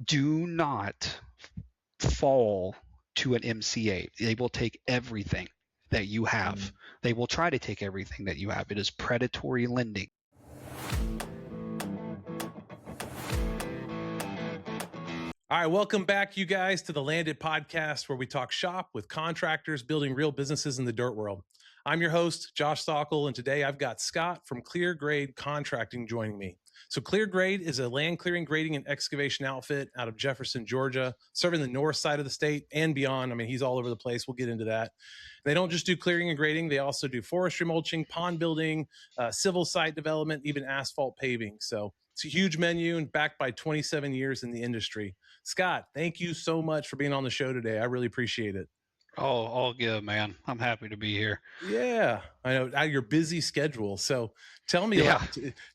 do not fall to an MCA. They will take everything that you have. They will try to take everything that you have. It is predatory lending. All right, welcome back, you guys, to the Landed Podcast, where we talk shop with contractors building real businesses in the dirt world. I'm your host, Josh Stockel, and today I've got Scott from Clear Grade Contracting joining me. So Clear Grade is a land clearing, grading, and excavation outfit out of Jefferson, Georgia, serving the north side of the state and beyond. I mean, he's all over the place. We'll get into that. They don't just do clearing and grading. They also do forestry mulching, pond building, civil site development, even asphalt paving. So it's a huge menu and backed by 27 years in the industry. Scott, thank you so much for being on the show today. I really appreciate it. Oh, all good, man. I'm happy to be here. Yeah, I know out of your busy schedule. So tell me,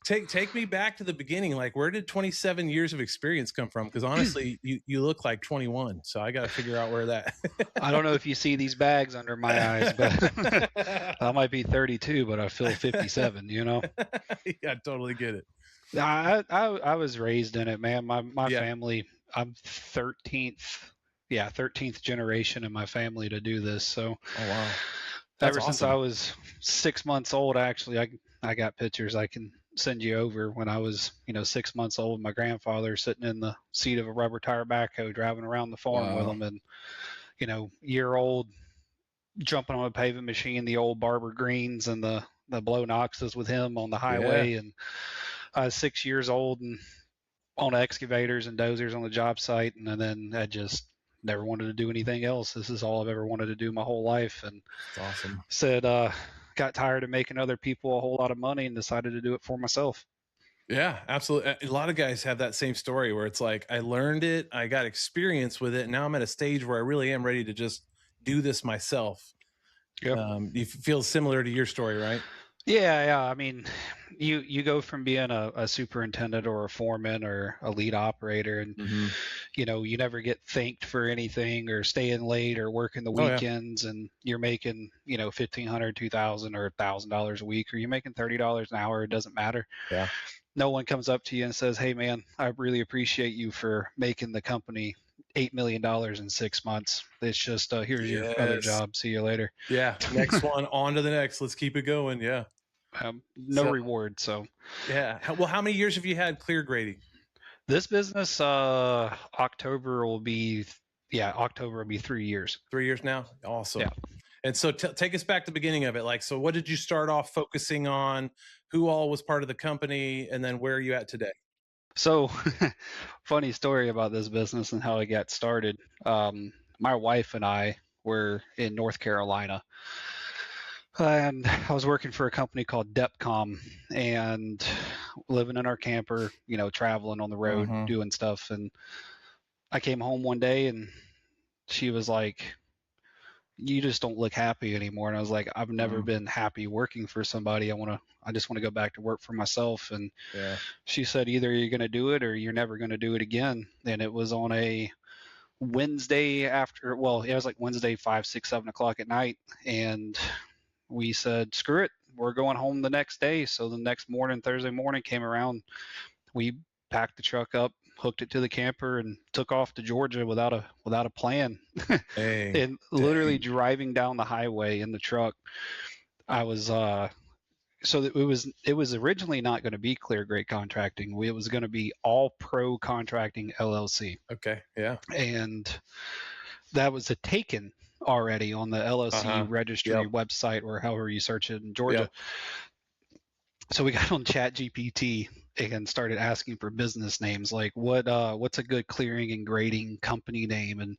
take me back to the beginning. Like, where did 27 years of experience come from? Because honestly, you look like 21. So I got to figure out where that. I don't know if you see these bags under my eyes, but I might be 32, but I feel 57. You know? Yeah, I totally get it. I was raised in it, man. My family. I'm 13th generation in my family to do this. So, oh wow, ever since I was 6 months old, actually, I got pictures I can send you over when I was 6 months old. My grandfather sitting in the seat of a rubber tire backhoe driving around the farm with him, and year old jumping on a paving machine, the old Barber Greens and the blow Knoxes with him on the highway, and I was 6 years old and on excavators and dozers on the job site, and then I just never wanted to do anything else. This is all I've ever wanted to do my whole life, and that's awesome. Said got tired of making other people a whole lot of money and decided to do it for myself. Yeah, absolutely. A lot of guys have that same story where it's like, I learned it, I got experience with it, and now I'm at a stage where I really am ready to just do this myself. Yep. You feel similar to your story, right? Yeah. I mean, you go from being a superintendent or a foreman or a lead operator, and you never get thanked for anything or staying late or working the weekends, and you're making $1,500, $2,000, or $1,000 a week, or you're making $30 an hour. It doesn't matter. Yeah. No one comes up to you and says, "Hey, man, I really appreciate you for making the company $8 million in 6 months." It's just here's your other job. See you later. Yeah. Next one, on to the next. Let's keep it going. Yeah. No reward. So yeah. Well, how many years have you had Clear Grading? This business, October will be 3 years. 3 years now. Awesome. Yeah. And so take us back to the beginning of it. Like, so what did you start off focusing on? Who all was part of the company? And then where are you at today? So funny story about this business and how it got started. My wife and I were in North Carolina, and I was working for a company called Depcom and living in our camper, traveling on the road, doing stuff. And I came home one day and she was like, "You just don't look happy anymore." And I was like, "I've never been happy working for somebody. I just want to go back to work for myself." And she said, "Either you're going to do it or you're never going to do it again." And it was on a Wednesday it was like Wednesday, 5, 6, 7 o'clock at night. And we said, "Screw it. We're going home the next day." So the next morning, Thursday morning came around, we packed the truck up, hooked it to the camper, and took off to Georgia without a plan. And literally driving down the highway in the truck, I was so it was originally not going to be Clear Grade Contracting. It was going to be All Pro Contracting LLC. Okay. Yeah. And that was taken already on the LLC registry website, or however you search it in Georgia. So we got on ChatGPT and started asking for business names, like what's a good clearing and grading company name, and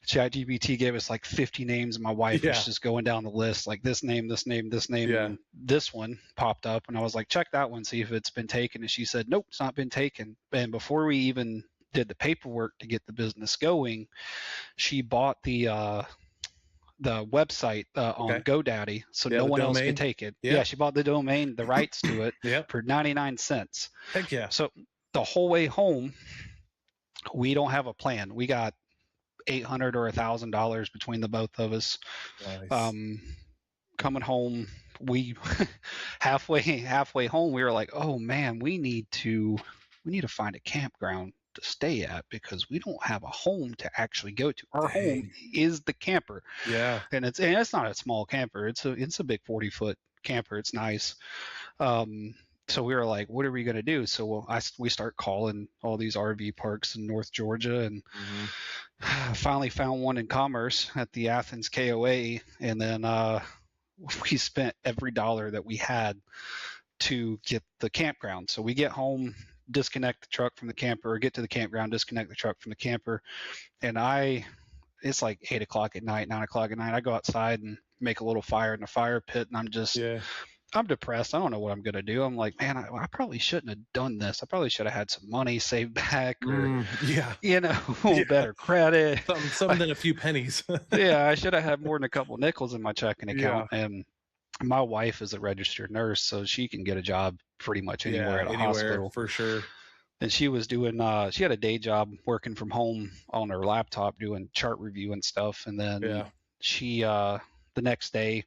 ChatGPT gave us like 50 names, and my wife was just going down the list, like this name, and this one popped up, and I was like, "Check that one, see if it's been taken." And she said, "Nope, it's not been taken." And before we even did the paperwork to get the business going, she bought the website on GoDaddy, so no one else could take it. Yeah, she bought the domain, the rights to it for 99 cents. Heck yeah. So the whole way home, we don't have a plan. We got $800 or $1,000 between the both of us. Nice. Coming home, we halfway home, we were like, "Oh man, we need to find a campground to stay at because we don't have a home to actually go to. Our home Dang. is the camper, Yeah. and it's not a small camper. It's a big 40-foot camper. It's nice. So we were like, what are we going to do? So we start calling all these RV parks in North Georgia, and finally found one in Commerce at the Athens KOA, and then we spent every dollar that we had to get the campground. So we get home, disconnect the truck from the camper, get to the campground, disconnect the truck from the camper, and it's like 8 o'clock at night, 9 o'clock at night. I go outside and make a little fire in the fire pit, and I'm depressed. I don't know what I'm going to do. I'm like, man, I probably shouldn't have done this. I probably should have had some money saved back, or, better credit. Something than a few pennies. Yeah, I should have had more than a couple nickels in my checking account. Yeah. And my wife is a registered nurse, so she can get a job pretty much anywhere at a hospital. For sure. And she was doing, she had a day job working from home on her laptop doing chart review and stuff. And then she, the next day,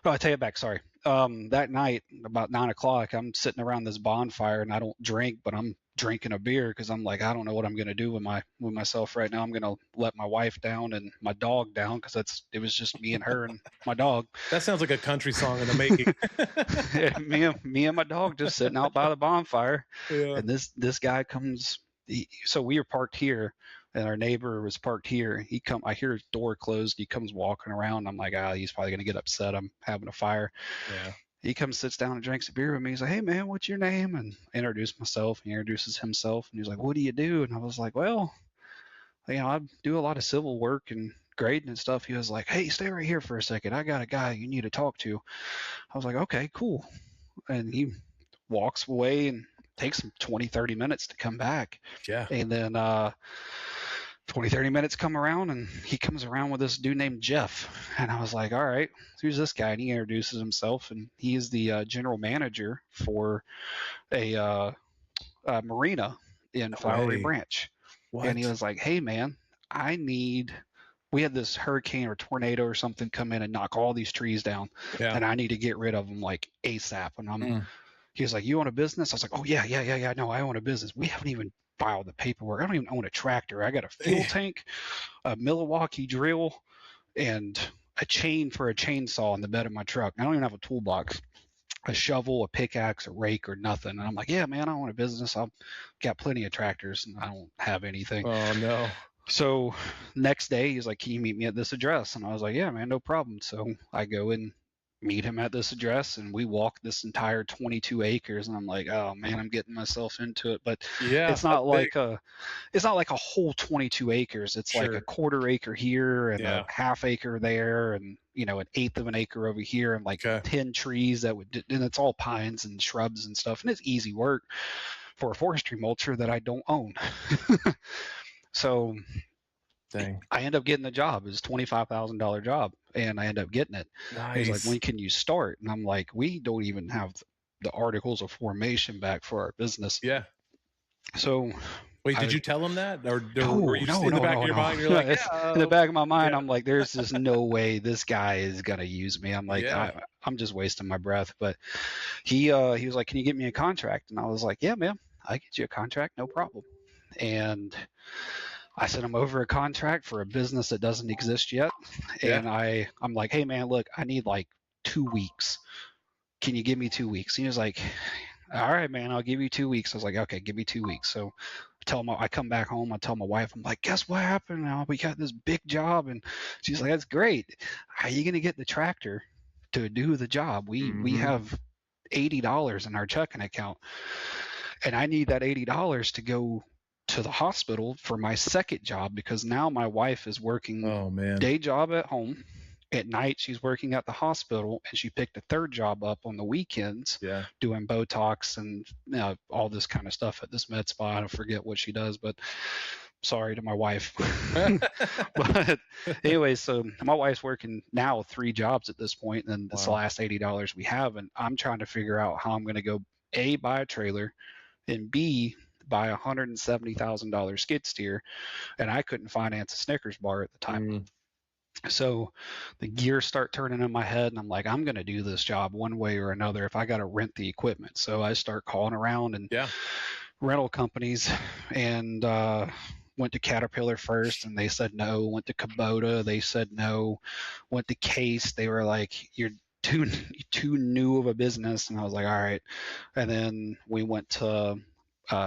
I take it back, sorry. That night, about 9 o'clock, I'm sitting around this bonfire, and I don't drink, but I'm drinking a beer because I'm like, I don't know what I'm gonna do with myself right now. I'm gonna let my wife down and my dog down because it was just me and her and my dog. That sounds like a country song in the making. me and my dog just sitting out by the bonfire, Yeah. and this guy comes. So we were parked here, and our neighbor was parked here. I hear his door closed. He comes walking around. I'm like, he's probably gonna get upset. I'm having a fire. Yeah. He comes, sits down, and drinks a beer with me. He's like, hey man, what's your name? And I introduced myself. He introduces himself, and he's like, what do you do? And I was like, well, I do a lot of civil work and grading and stuff. He was like, hey, stay right here for a second. I got a guy you need to talk to. I was like, okay, cool. And he walks away and takes him 20-30 minutes to come back. Yeah. And then 20-30 minutes come around, and he comes around with this dude named Jeff. And I was like, all right, who's this guy? And he introduces himself, and he is the general manager for a marina in Flowery Branch. What? And he was like, hey man, we had this hurricane or tornado or something come in and knock all these trees down, and I need to get rid of them like ASAP. And he was like, you own a business? I was like, oh yeah, no, I own a business. We haven't even filed the paperwork. I don't even own a tractor. I got a fuel tank, a Milwaukee drill, and a chain for a chainsaw in the bed of my truck. I don't even have a toolbox, a shovel, a pickaxe, a rake, or nothing. And I'm like, yeah, man, I own a business. I've got plenty of tractors, and I don't have anything. Oh no. So next day, he's like, can you meet me at this address? And I was like, yeah, man, no problem. So I go and meet him at this address, and we walk this entire 22 acres. And I'm like, oh man, I'm getting myself into it. But it's not like a whole 22 acres. It's like a quarter acre here and a half acre there, and an eighth of an acre over here, and like 10 trees and it's all pines and shrubs and stuff. And it's easy work for a forestry mulcher that I don't own. So Dang. I end up getting the job. It was a $25,000 job, and I end up getting it. Nice. He's like, when can you start? And I'm like, we don't even have the articles of formation back for our business. Yeah. So wait, did you tell him that? Or were you in the back of your mind? You're like, in the back of my mind, I'm like, there's just no way this guy is going to use me. I'm like, I'm just wasting my breath. But he was like, can you get me a contract? And I was like, yeah, man, I get you a contract. No problem. And I sent him over a contract for a business that doesn't exist yet. And I'm like, hey man, look, I need like 2 weeks. Can you give me 2 weeks? He was like, all right, man, I'll give you 2 weeks. I was like, okay, give me 2 weeks. So I come back home, I tell my wife, I'm like, guess what happened now? We got this big job. And she's like, that's great. How are you going to get the tractor to do the job? We have $80 in our checking account. And I need that $80 to go to the hospital for my second job, because now my wife is working day job at home. At night, she's working at the hospital, and she picked a third job up on the weekends, doing Botox and all this kind of stuff at this med spa. I forget what she does, but sorry to my wife. But anyway, so my wife's working now 3 jobs at this point, and it's the last $80 we have, and I'm trying to figure out how I'm going to go A, buy a trailer, and B, buy a $170,000 skid steer, and I couldn't finance a Snickers bar at the time. So the gears start turning in my head, and I'm like, I'm going to do this job one way or another if I got to rent the equipment. So I start calling around and rental companies, and went to Caterpillar first, and they said no. Went to Kubota, they said no. Went to Case, they were like, "You're too new of a business," and I was like, "All right." And then we went to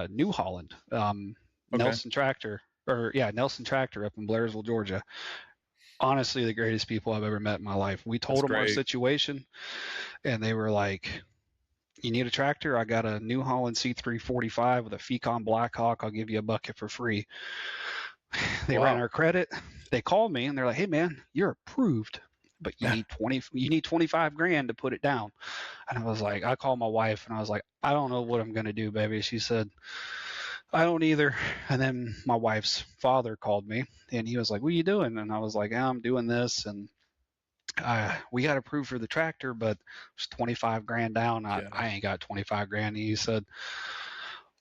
New Holland, Okay. Nelson Tractor, Nelson Tractor up in Blairsville, Georgia. Honestly, the greatest people I've ever met in my life. We That's told them our great. situation, and they were like, "You need a tractor? I got a New Holland C345 with a Fecon Blackhawk. I'll give you a bucket for free." They ran Wow. our credit. They called me and they're like, "Hey man, you're approved, but you need 25 grand to put it down." And I was like, I called my wife and I was like, "I don't know what I'm gonna do, baby." She said, "I don't either." And then my wife's father called me and he was like, "What are you doing?" And I was like, "I'm doing this." And we got approved for the tractor, but it's 25 grand down. I, Yeah. I ain't got 25 grand. And he said,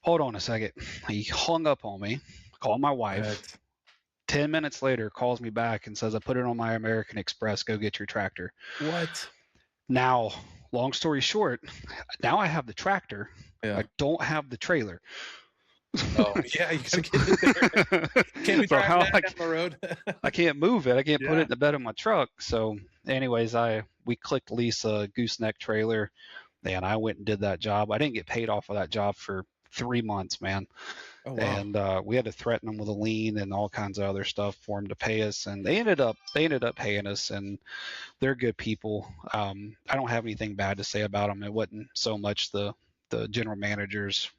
"Hold on a second." He hung up on me, called my wife. That, 10 minutes later, calls me back and says, "I put it on my American Express. Go get your tractor." what? Now, long story short, now I have the tractor. Yeah. I don't have the trailer. Oh, yeah. You got So, to get it there. Can't be so driving how that down the road. I can't move it. I can't put it Yeah. in the bed of my truck. So, anyways, we clicked lease a gooseneck trailer, and I went and did that job. I didn't get paid off of that job for 3 months, man. Oh, wow. And we had to threaten them with a lien and all kinds of other stuff for them to pay us. And they ended up paying us, and they're good people. I don't have anything bad to say about them. It wasn't so much the general manager's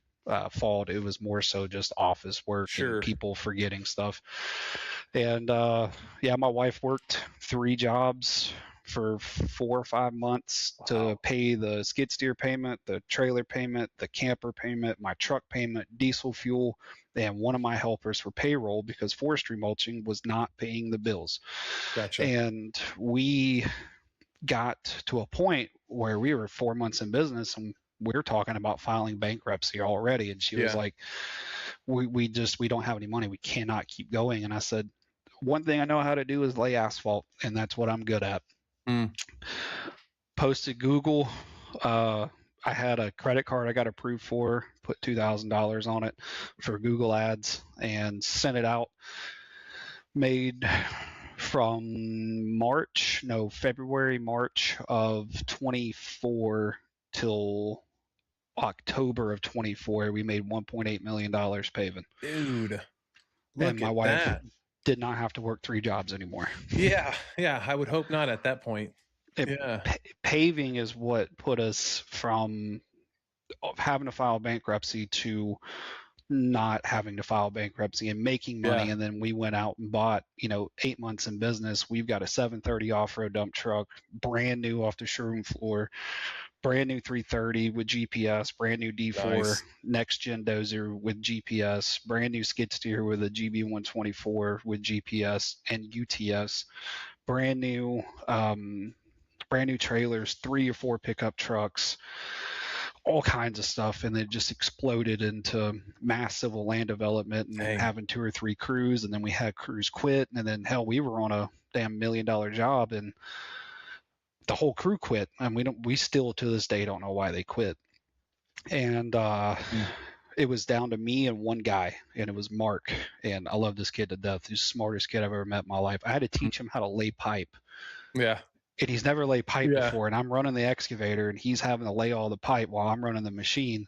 fault. It was more so just office work and Sure. people forgetting stuff. And yeah, my wife worked 3 jobs for 4 or 5 months to Wow. pay the skid steer payment, the trailer payment, the camper payment, my truck payment, diesel fuel, and one of my helpers for payroll because forestry mulching was not paying the bills. Gotcha. And we got to a point where we were 4 months in business and we were talking about filing bankruptcy already. And she was Yeah. like, we don't have any money. We cannot keep going. And I said, one thing I know how to do is lay asphalt, and that's what I'm good at. Mm. Posted Google. I had a credit card I got approved for, put $2,000 on it for Google ads and sent it out. Made from February, March of 24 till October of 24, we made $1.8 million paving. Dude, And look my at wife that. did not have to work 3 jobs anymore. Yeah. Yeah. I would hope not at that point. It, Yeah. Paving is what put us from having to file bankruptcy to not having to file bankruptcy and making money. Yeah. And then we went out and bought, 8 months in business. We've got a 730 off-road dump truck, brand new off the showroom floor, brand new 330 with GPS, brand new D4 Nice. next gen dozer with GPS, brand new skid steer with a GB124 with GPS and UTS, brand new trailers, 3 or 4 pickup trucks, all kinds of stuff. And it just exploded into mass civil land development and Dang. having 2 or 3 crews. And then we had crews quit. And then hell, we were on a damn $1 million job and the whole crew quit. And we still to this day don't know why they quit. And it was down to me and one guy, and it was Mark. And I love this kid to death. He's the smartest kid I've ever met in my life. I had to teach him how to lay pipe. Yeah. And he's never laid pipe Yeah. before, and I'm running the excavator and he's having to lay all the pipe while I'm running the machine.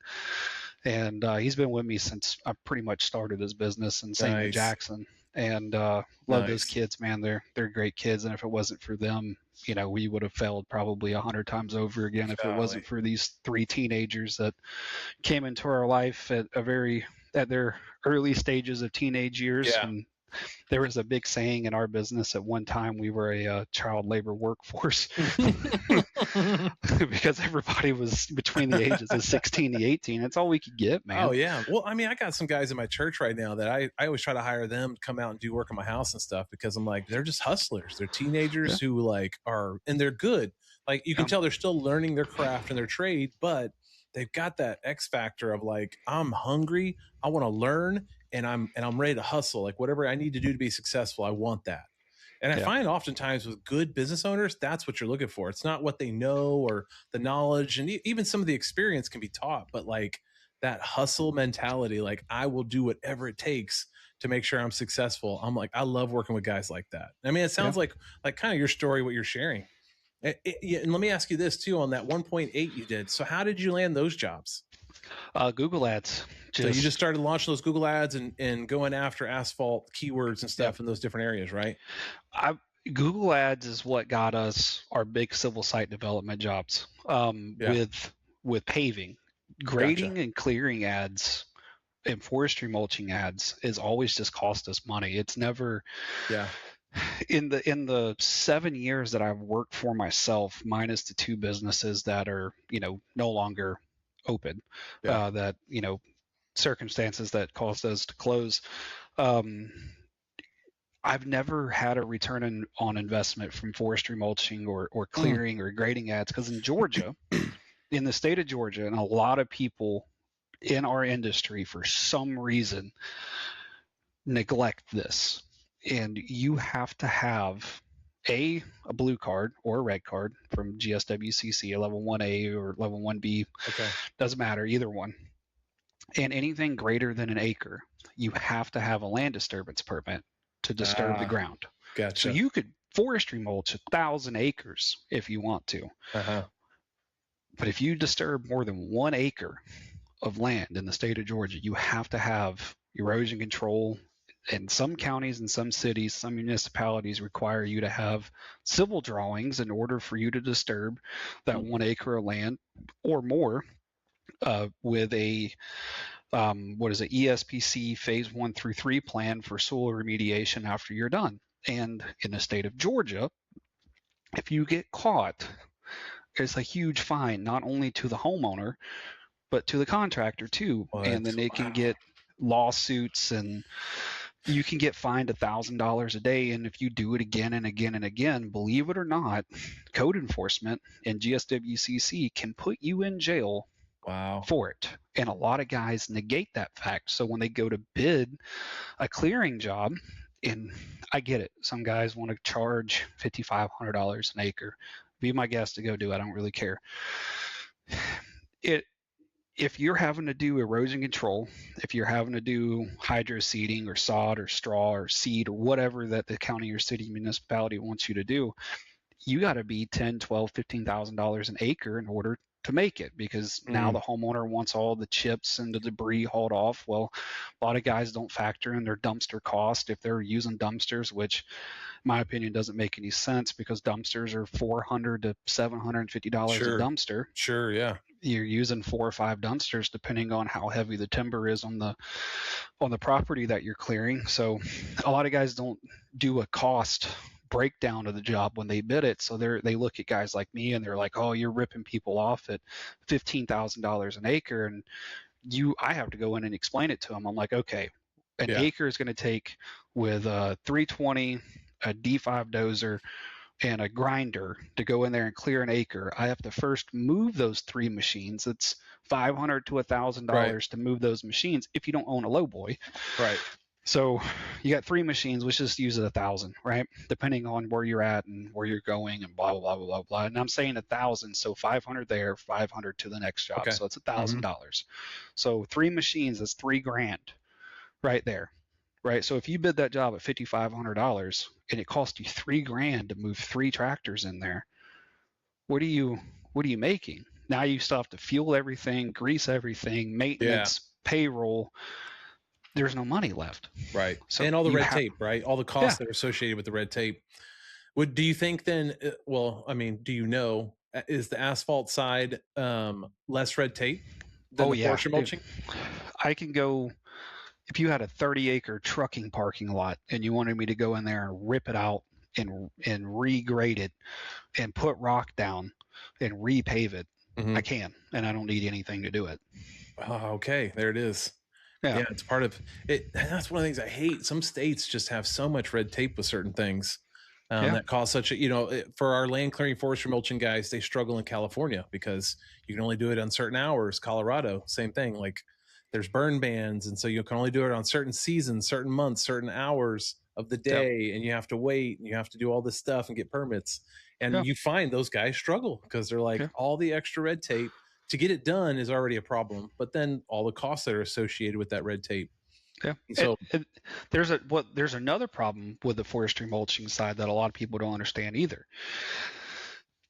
And he's been with me since I pretty much started his business, and same with Nice. Jackson. And love those Nice. kids, man. They're great kids, and if it wasn't for them, we would have failed probably 100 times over again if it Golly. wasn't for these 3 teenagers that came into our life at their early stages of teenage years. Yeah. And there was a big saying in our business at one time, we were a child labor workforce because everybody was between the ages of 16 to 18. That's all we could get, man. Oh yeah. Well, I mean, I got some guys in my church right now that I always try to hire them to come out and do work in my house and stuff because I'm like, they're just hustlers. They're teenagers who like and they're good. Like you can tell they're still learning their craft and their trade, but they've got that X factor of like, I'm hungry, I want to learn, and I'm ready to hustle. Like whatever I need to do to be successful, I want that. And I find oftentimes with good business owners, that's what you're looking for. It's not what they know or the knowledge, and even some of the experience can be taught, but like that hustle mentality, like I will do whatever it takes to make sure I'm successful. I'm like, I love working with guys like that. I mean, it Yeah. sounds like kind of your story, what you're sharing. Yeah, and let me ask you this too on that 1.8 you did. So how did you land those jobs? Google ads. So you just Just started launching those Google ads and going after asphalt keywords and yeah. stuff in those different areas, right? I Google ads is what got us our big civil site development jobs. Yeah. With paving, Gotcha. grading and clearing ads and forestry mulching ads is always just cost us money. It's never Yeah. in the 7 years that I've worked for myself, minus the two businesses that are no longer open, Yeah. that circumstances that caused us to close. Um, I've never had a return on investment from forestry mulching or Mm. clearing or grading ads because in Georgia, in the state of Georgia, and a lot of people in our industry for some reason neglect this. And you have to have a blue card or a red card from GSWCC, a level 1A or level 1B, Okay. doesn't matter, either one. And anything greater than an acre, you have to have a land disturbance permit to disturb the ground. So Gotcha. you could forestry mulch 1,000 acres if you want to. Uh-huh. But if you disturb more than 1 acre of land in the state of Georgia, you have to have erosion control. And some counties and some cities, some municipalities require you to have civil drawings in order for you to disturb that 1 acre of land or more, with a what is it, ESPC phase 1 through 3 plan for soil remediation after you're done. And in the state of Georgia, if you get caught, it's a huge fine, not only to the homeowner, but to the contractor too. And What? then it can Wow. get lawsuits, and you can get fined $1,000 a day. And if you do it again and again and again, believe it or not, code enforcement and GSWCC can put you in jail Wow. for it. And a lot of guys negate that fact. So when they go to bid a clearing job, and I get it, some guys want to charge $5,500 an acre. Be my guest to go do it. I don't really care. It If you're having to do erosion control, if you're having to do hydro seeding or sod or straw or seed or whatever that the county or city municipality wants you to do, you got to be 10, 12, $15,000 an acre in order to make it, because now Mm. the homeowner wants all the chips and the debris hauled off. Well, a lot of guys don't factor in their dumpster cost if they're using dumpsters, which in my opinion doesn't make any sense because dumpsters are $400 to $750 a Sure. dumpster. Sure. Yeah. You're using 4 or 5 dumpsters depending on how heavy the timber is on the property that you're clearing. So a lot of guys don't do a cost breakdown of the job when they bid it. So they look at guys like me and they're like, "Oh, you're ripping people off at $15,000 an acre." And I have to go in and explain it to them. I'm like, "Okay, an Yeah. acre is going to take with a 320, a D5 dozer, and a grinder to go in there and clear an acre. I have to first move those 3 machines. It's $500 to Right. $1,000 to move those machines if you don't own a lowboy. Right. So you got 3 machines, let's just use it 1,000, right? Depending on where you're at and where you're going and blah, blah, blah, blah, blah. And I'm saying 1,000. So 500 there, 500 to the next job. Okay. So it's Mm-hmm. $1,000. So 3 machines, that's $3,000 right there. Right. So if you bid that job at $5,500 and it cost you $3,000 to move 3 tractors in there, what are you making? Now you still have to fuel everything, grease everything, Yeah. maintenance, payroll. There's no money left. Right. So And all the you red have, tape, right? All the yeah. costs that are associated with the red tape. Do you think then, well, I mean, do you know, is the asphalt side less red tape than Oh the yeah. forestry mulching? I can go, if you had a 30-acre trucking parking lot and you wanted me to go in there and rip it out and regrade it and put rock down and repave it, Mm-hmm. I can, and I don't need anything to do it. Oh, okay. There it is. Yeah. Yeah, it's part of it. That's one of the things I hate. Some states just have so much red tape with certain things Yeah. that cause such a, for our land clearing forestry mulching guys, they struggle in California because you can only do it on certain hours. Colorado, same thing. Like there's burn bans. And so you can only do it on certain seasons, certain months, certain hours of the Yep. day. And you have to wait and you have to do all this stuff and get permits. And Yeah. you find those guys struggle because they're like Yeah. all the extra red tape to get it done is already a problem, but then all the costs that are associated with that red tape. Yeah. So There's another problem with the forestry mulching side that a lot of people don't understand either.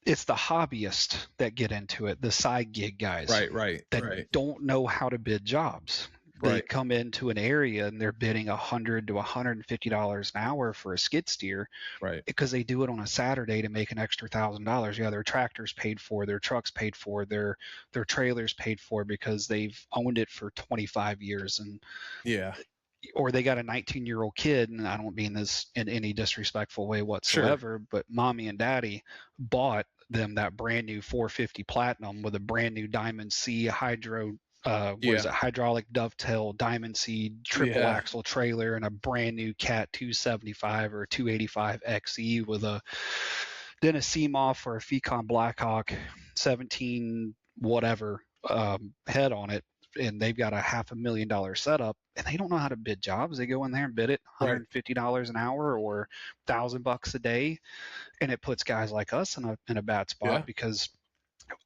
It's the hobbyists that get into it, the side gig guys that don't know how to bid jobs. They come into an area and they're bidding $100 to $150 an hour for a skid steer, because they do it on a Saturday to make an extra $1,000. Yeah, their tractors paid for, their trucks paid for, their trailers paid for because they've owned it for 25 years, and or they got a 19-year-old kid, and I don't mean this in any disrespectful way whatsoever, but mommy and daddy bought them that brand new 450 Platinum with a brand new Diamond C hydraulic dovetail Diamond C triple axle trailer and a brand new Cat 275 or 285 XE with a Seamoth or a Fecon Blackhawk 17 whatever head on it, and they've got a $500,000 setup, and they don't know how to bid jobs. They go in there and bid it $150 an hour or $1,000 a day, and it puts guys like us in a bad spot because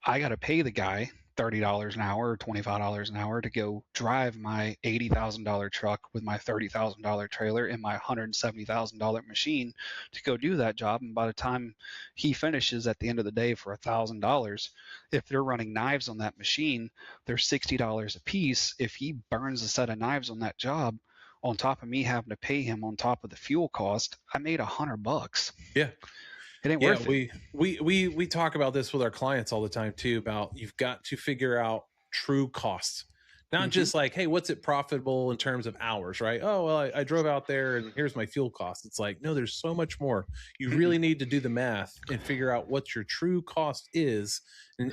I got to pay the guy $30 an hour or $25 an hour to go drive my $80,000 truck with my $30,000 trailer and my $170,000 machine to go do that job. And by the time he finishes at the end of the day for $1,000, if they're running knives on that machine, they're $60 a piece. If he burns a set of knives on that job, on top of me having to pay him on top of the fuel cost, I made $100. Yeah. It ain't worth it. We talk about this with our clients all the time too, about you've got to figure out true costs, not just like, hey, what's it profitable in terms of hours, right? Oh, well, I drove out there and here's my fuel cost. It's like, no, there's so much more. You really need to do the math and figure out what your true cost is,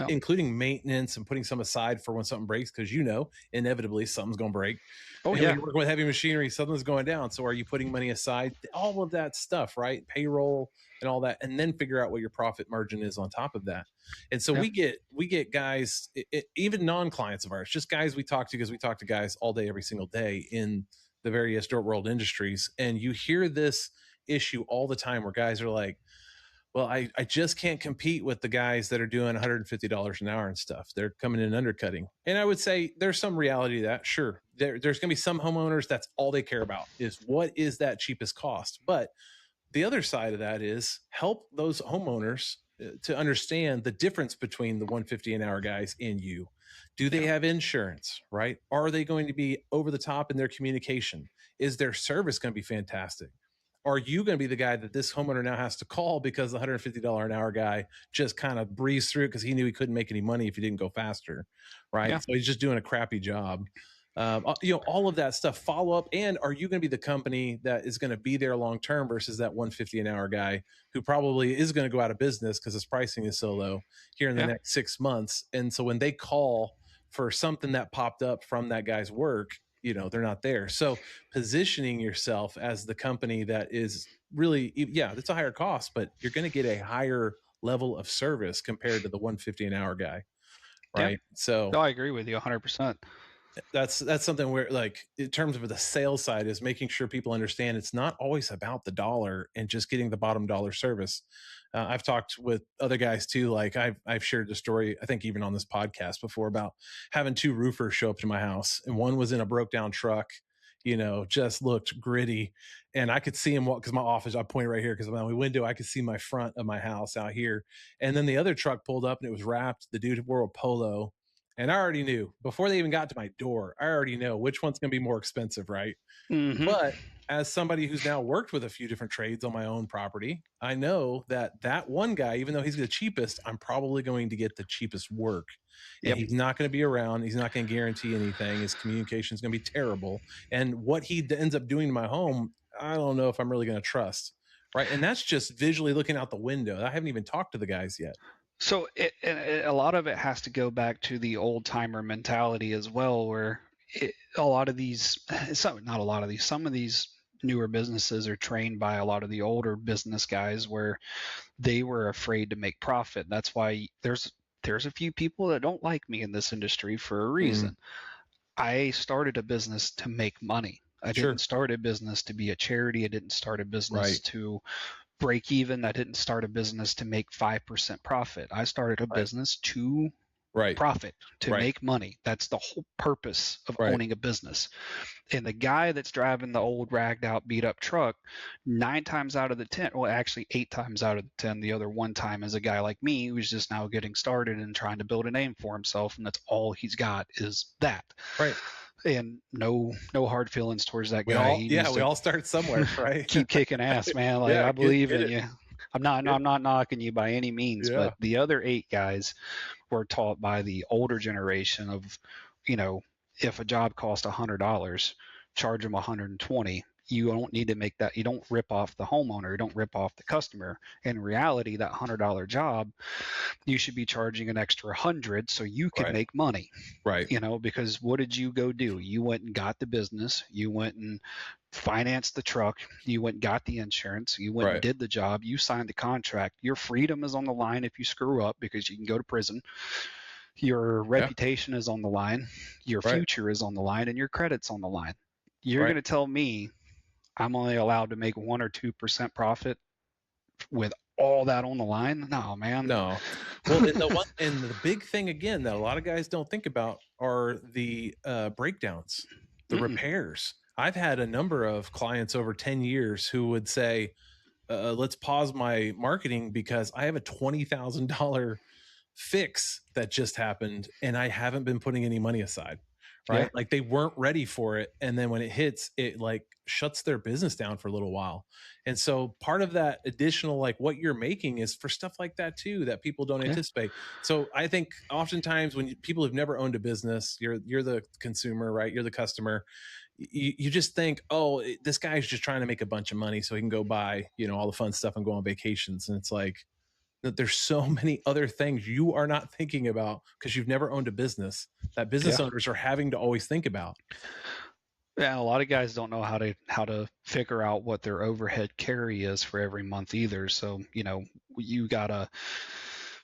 including maintenance and putting some aside for when something breaks, because inevitably something's going to break. When you're working with heavy machinery, something's going down. So are you putting money aside? All of that stuff, right? Payroll and all that, and then figure out what your profit margin is on top of that. And so we get guys, even non-clients of ours, just guys we talk to, because we talk to guys all day, every single day in the various dirt world industries. And you hear this issue all the time where guys are like, well, I just can't compete with the guys that are doing $150 an hour and stuff. They're coming in undercutting. And I would say there's some reality to that. Sure, there's going to be some homeowners that's all they care about is what is that cheapest cost. But the other side of that is help those homeowners to understand the difference between the 150 an hour guys and you. Do they have insurance, right? Are they going to be over the top in their communication? Is their service going to be fantastic? Are you going to be the guy that this homeowner now has to call because the $150 an hour guy just kind of breezed through it because he knew he couldn't make any money if he didn't go faster, right? So he's just doing a crappy job. All of that stuff, follow up. And are you going to be the company that is going to be there long term versus that 150 an hour guy who probably is going to go out of business because his pricing is so low here in the next 6 months? And so when they call for something that popped up from that guy's work, they're not there. So positioning yourself as the company that is really, it's a higher cost, but you're going to get a higher level of service compared to the 150 an hour guy, right? So I agree with you 100%. That's something where, like, in terms of the sales side, is making sure people understand it's not always about the dollar and just getting the bottom dollar service. I've talked with other guys too. Like I've shared the story, I think even on this podcast before, about having 2 roofers show up to my house, and one was in a broke down truck, just looked gritty, and I could see him walk, because my office, I point right here because my window, I could see my front of my house out here. And then the other truck pulled up and it was wrapped. The dude wore a polo. And I already knew before they even got to my door, I already know which one's going to be more expensive, right? But as somebody who's now worked with a few different trades on my own property, I know that one guy, even though he's the cheapest, I'm probably going to get the cheapest work. And he's not going to be around. He's not going to guarantee anything. His communication is going to be terrible. And what he ends up doing to my home, I don't know if I'm really going to trust, right? And that's just visually looking out the window. I haven't even talked to the guys yet. So a lot of it has to go back to the old timer mentality as well, where some of these newer businesses are trained by a lot of the older business guys where they were afraid to make profit. That's why there's a few people that don't like me in this industry for a reason. I started a business to make money. I didn't start a business to be a charity. I didn't start a business to break even. I didn't start a business to make 5% profit. I started a business to Right. profit, to Right. make money. That's the whole purpose of Right. owning a business. And the guy that's driving the old ragged out beat up truck, 9 times out of the 10, well, actually 8 times out of the 10, the other one time is a guy like me who's just now getting started and trying to build a name for himself. And that's all he's got is that. Right. And no hard feelings towards that We guy. all, He yeah, needs we to all start somewhere, right? keep kicking ass, man. Like, Yeah. I believe Get in it. you. Get I'm not knocking you by any means, Yeah. but the other 8 guys were taught by the older generation of, if a job costs $100, charge them 120. You don't need to make that. You don't rip off the homeowner. You don't rip off the customer. In reality, that $100 job, you should be charging an extra 100 so you can Right. make money. Right. Because what did you go do? You went and got the business. You went and financed the truck. You went and got the insurance. You went and Right. did the job. You signed the contract. Your freedom is on the line if you screw up, because you can go to prison. Your Yeah. reputation is on the line. Your Right. future is on the line, and your credit's on the line. You're Right. going to tell me I'm only allowed to make 1 or 2% profit with all that on the line? No, man. No. Well, and the big thing again that a lot of guys don't think about are the breakdowns, the repairs. I've had a number of clients over 10 years who would say, let's pause my marketing because I have a $20,000 fix that just happened and I haven't been putting any money aside. Right. Yeah. Like they weren't ready for it. And then when it hits, it like shuts their business down for a little while. And so part of that additional, like what you're making is for stuff like that too, that people don't Yeah. anticipate. So I think oftentimes when people have never owned a business, you're the consumer, right? You're the customer. You just think, oh, this guy's just trying to make a bunch of money so he can go buy, all the fun stuff and go on vacations. And it's like, that there's so many other things you are not thinking about because you've never owned a business that business Yeah. owners are having to always think about. Yeah, a lot of guys don't know how to figure out what their overhead carry is for every month either. So, you gotta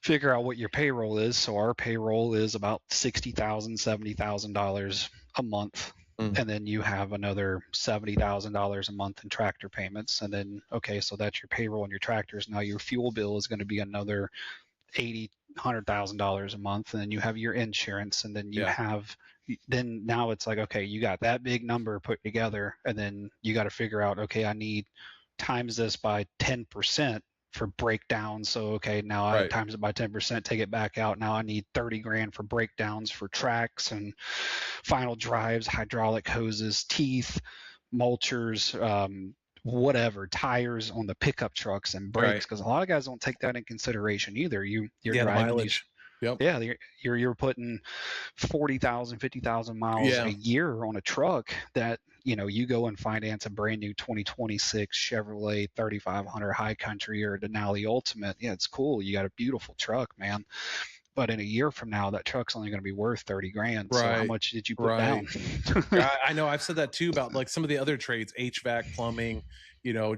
figure out what your payroll is. So our payroll is about $60,000, $70,000 a month. And then you have another $70,000 a month in tractor payments. And then, okay, so that's your payroll and your tractors. Now your fuel bill is going to be another $100,000 a month. And then you have your insurance, and then you have, then now it's like, okay, you got that big number put together, and then you got to figure out, okay, I need times this by 10% for breakdowns. So, okay, now I times it by 10%, take it back out. Now I need 30 grand for breakdowns for tracks and final drives, hydraulic hoses, teeth, mulchers, whatever, tires on the pickup trucks and brakes. Because a lot of guys don't take that in consideration either. You're driving these. Yeah, you're putting 40,000, 50,000 miles a year on a truck that, you go and finance a brand new 2026 Chevrolet 3500 High Country or Denali Ultimate. Yeah, it's cool. You got a beautiful truck, man. But in a year from now, that truck's only going to be worth 30 grand. So how much did you put down? I know I've said that too about like some of the other trades, HVAC, plumbing,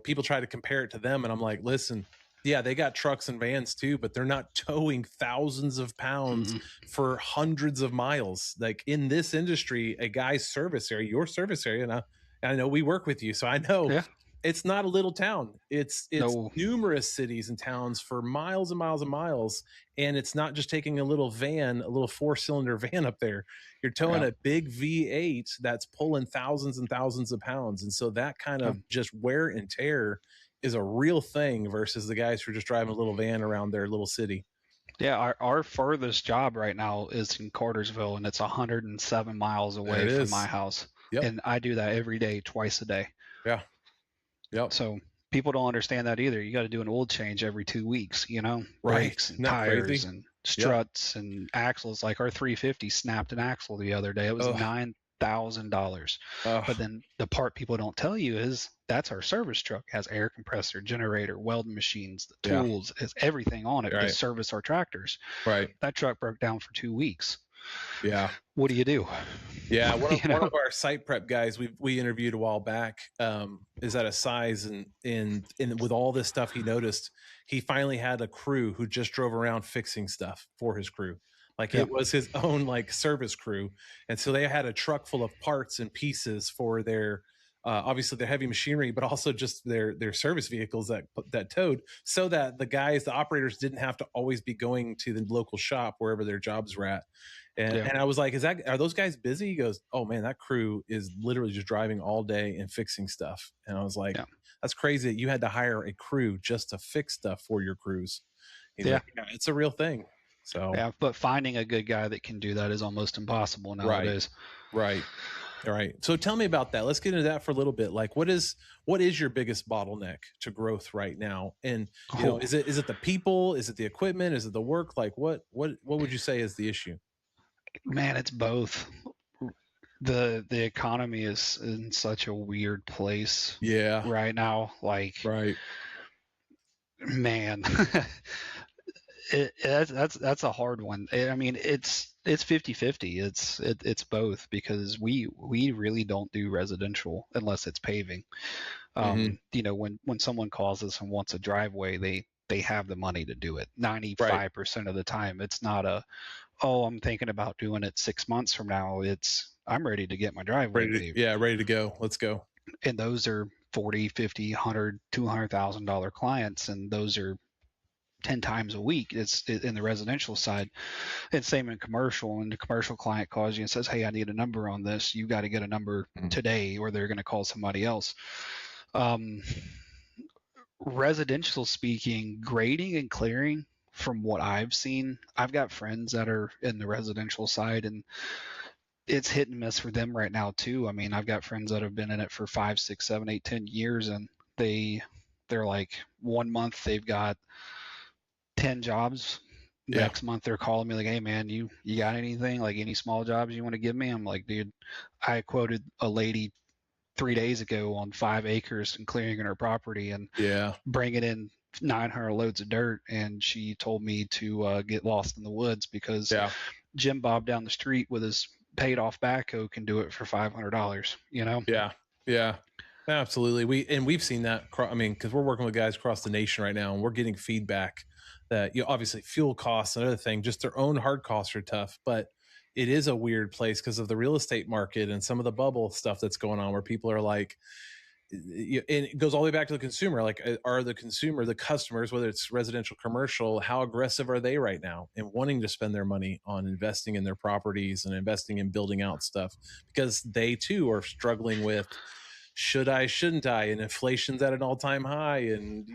people try to compare it to them. And I'm like, listen, yeah, they got trucks and vans too, but they're not towing thousands of pounds for hundreds of miles. Like in this industry, a guy's service area, your service area, and I know we work with you, so I know it's not a little town. It's numerous cities and towns for miles and miles and miles. And it's not just taking a little van, a little 4-cylinder van up there. You're towing a big V8 that's pulling thousands and thousands of pounds. And so that kind of just wear and tear is a real thing versus the guys who are just driving a little van around their little city. Yeah, our furthest job right now is in Cartersville, and it's 107 miles away from my house. And I do that every day, twice a day. Yeah. Yep. So people don't understand that either. You got to do an oil change every 2 weeks, brakes and tires and struts and axles. Like our 350 snapped an axle the other day. It was $9,000. But then the part people don't tell you is that's our service truck. It has air compressor, generator, welding machines, the tools, has everything on it to service our tractors. That truck broke down for 2 weeks. Yeah. What do you do? Yeah. One of our site prep guys we interviewed a while back is at a size and with all this stuff he noticed, he finally had a crew who just drove around fixing stuff for his crew. Like it was his own like service crew. And so they had a truck full of parts and pieces for their obviously their heavy machinery, but also just their service vehicles that towed, so that the operators didn't have to always be going to the local shop wherever their jobs were at. Yeah. And I was like, are those guys busy? He goes, oh man, that crew is literally just driving all day and fixing stuff. And I was like, Yeah. that's crazy that you had to hire a crew just to fix stuff for your crews. He's Yeah. like, yeah, it's a real thing. So Yeah. But finding a good guy that can do that is almost impossible right, nowadays. right. All right. So tell me about that. Let's get into that for a little bit. Like, what is your biggest bottleneck to growth right now? And Oh, is it the people? Is it the equipment? Is it the work? Like, what would you say is the issue? man, it's both. The economy is in such a weird place Yeah. right now. Like, Right. man, that's a hard one. I mean, it's 50-50. It's both, because we really don't do residential unless it's paving. Mm-hmm. When someone calls us and wants a driveway, they have the money to do it. Right. 95% of the time, it's not oh, I'm thinking about doing it 6 months from now. It's, I'm ready to get my driveway paved. Ready to go. Let's go. And those are 40, 50, 100, $200,000 clients, and those are 10 times a week. It's in the residential side. And same in commercial. And the commercial client calls you and says, hey, I need a number on this. You got to get a number today, or they're going to call somebody else. Residential speaking, grading and clearing, from what I've seen, I've got friends that are in the residential side, and it's hit and miss for them right now too. I mean, I've got friends that have been in it for 5, 6, 7, 8, 10 years, and they're like, 1 month they've got 10 jobs. Yeah. Next month they're calling me like, hey man, you got anything, like any small jobs you want to give me? I'm like, dude, I quoted a lady 3 days ago on 5 acres and clearing in her property and Yeah. bringing in 900 loads of dirt, and she told me to get lost in the woods because Jim Bob down the street with his paid off backhoe can do it for $500. Yeah, absolutely. We've seen that. I mean, because we're working with guys across the nation right now, and we're getting feedback that obviously fuel costs, another thing, just their own hard costs are tough, but it is a weird place because of the real estate market and some of the bubble stuff that's going on, where people are like, and it goes all the way back to the consumer. Like, are the customers, whether it's residential, commercial, how aggressive are they right now in wanting to spend their money on investing in their properties and investing in building out stuff? Because they too are struggling with, should I, shouldn't I? And inflation's at an all-time high. And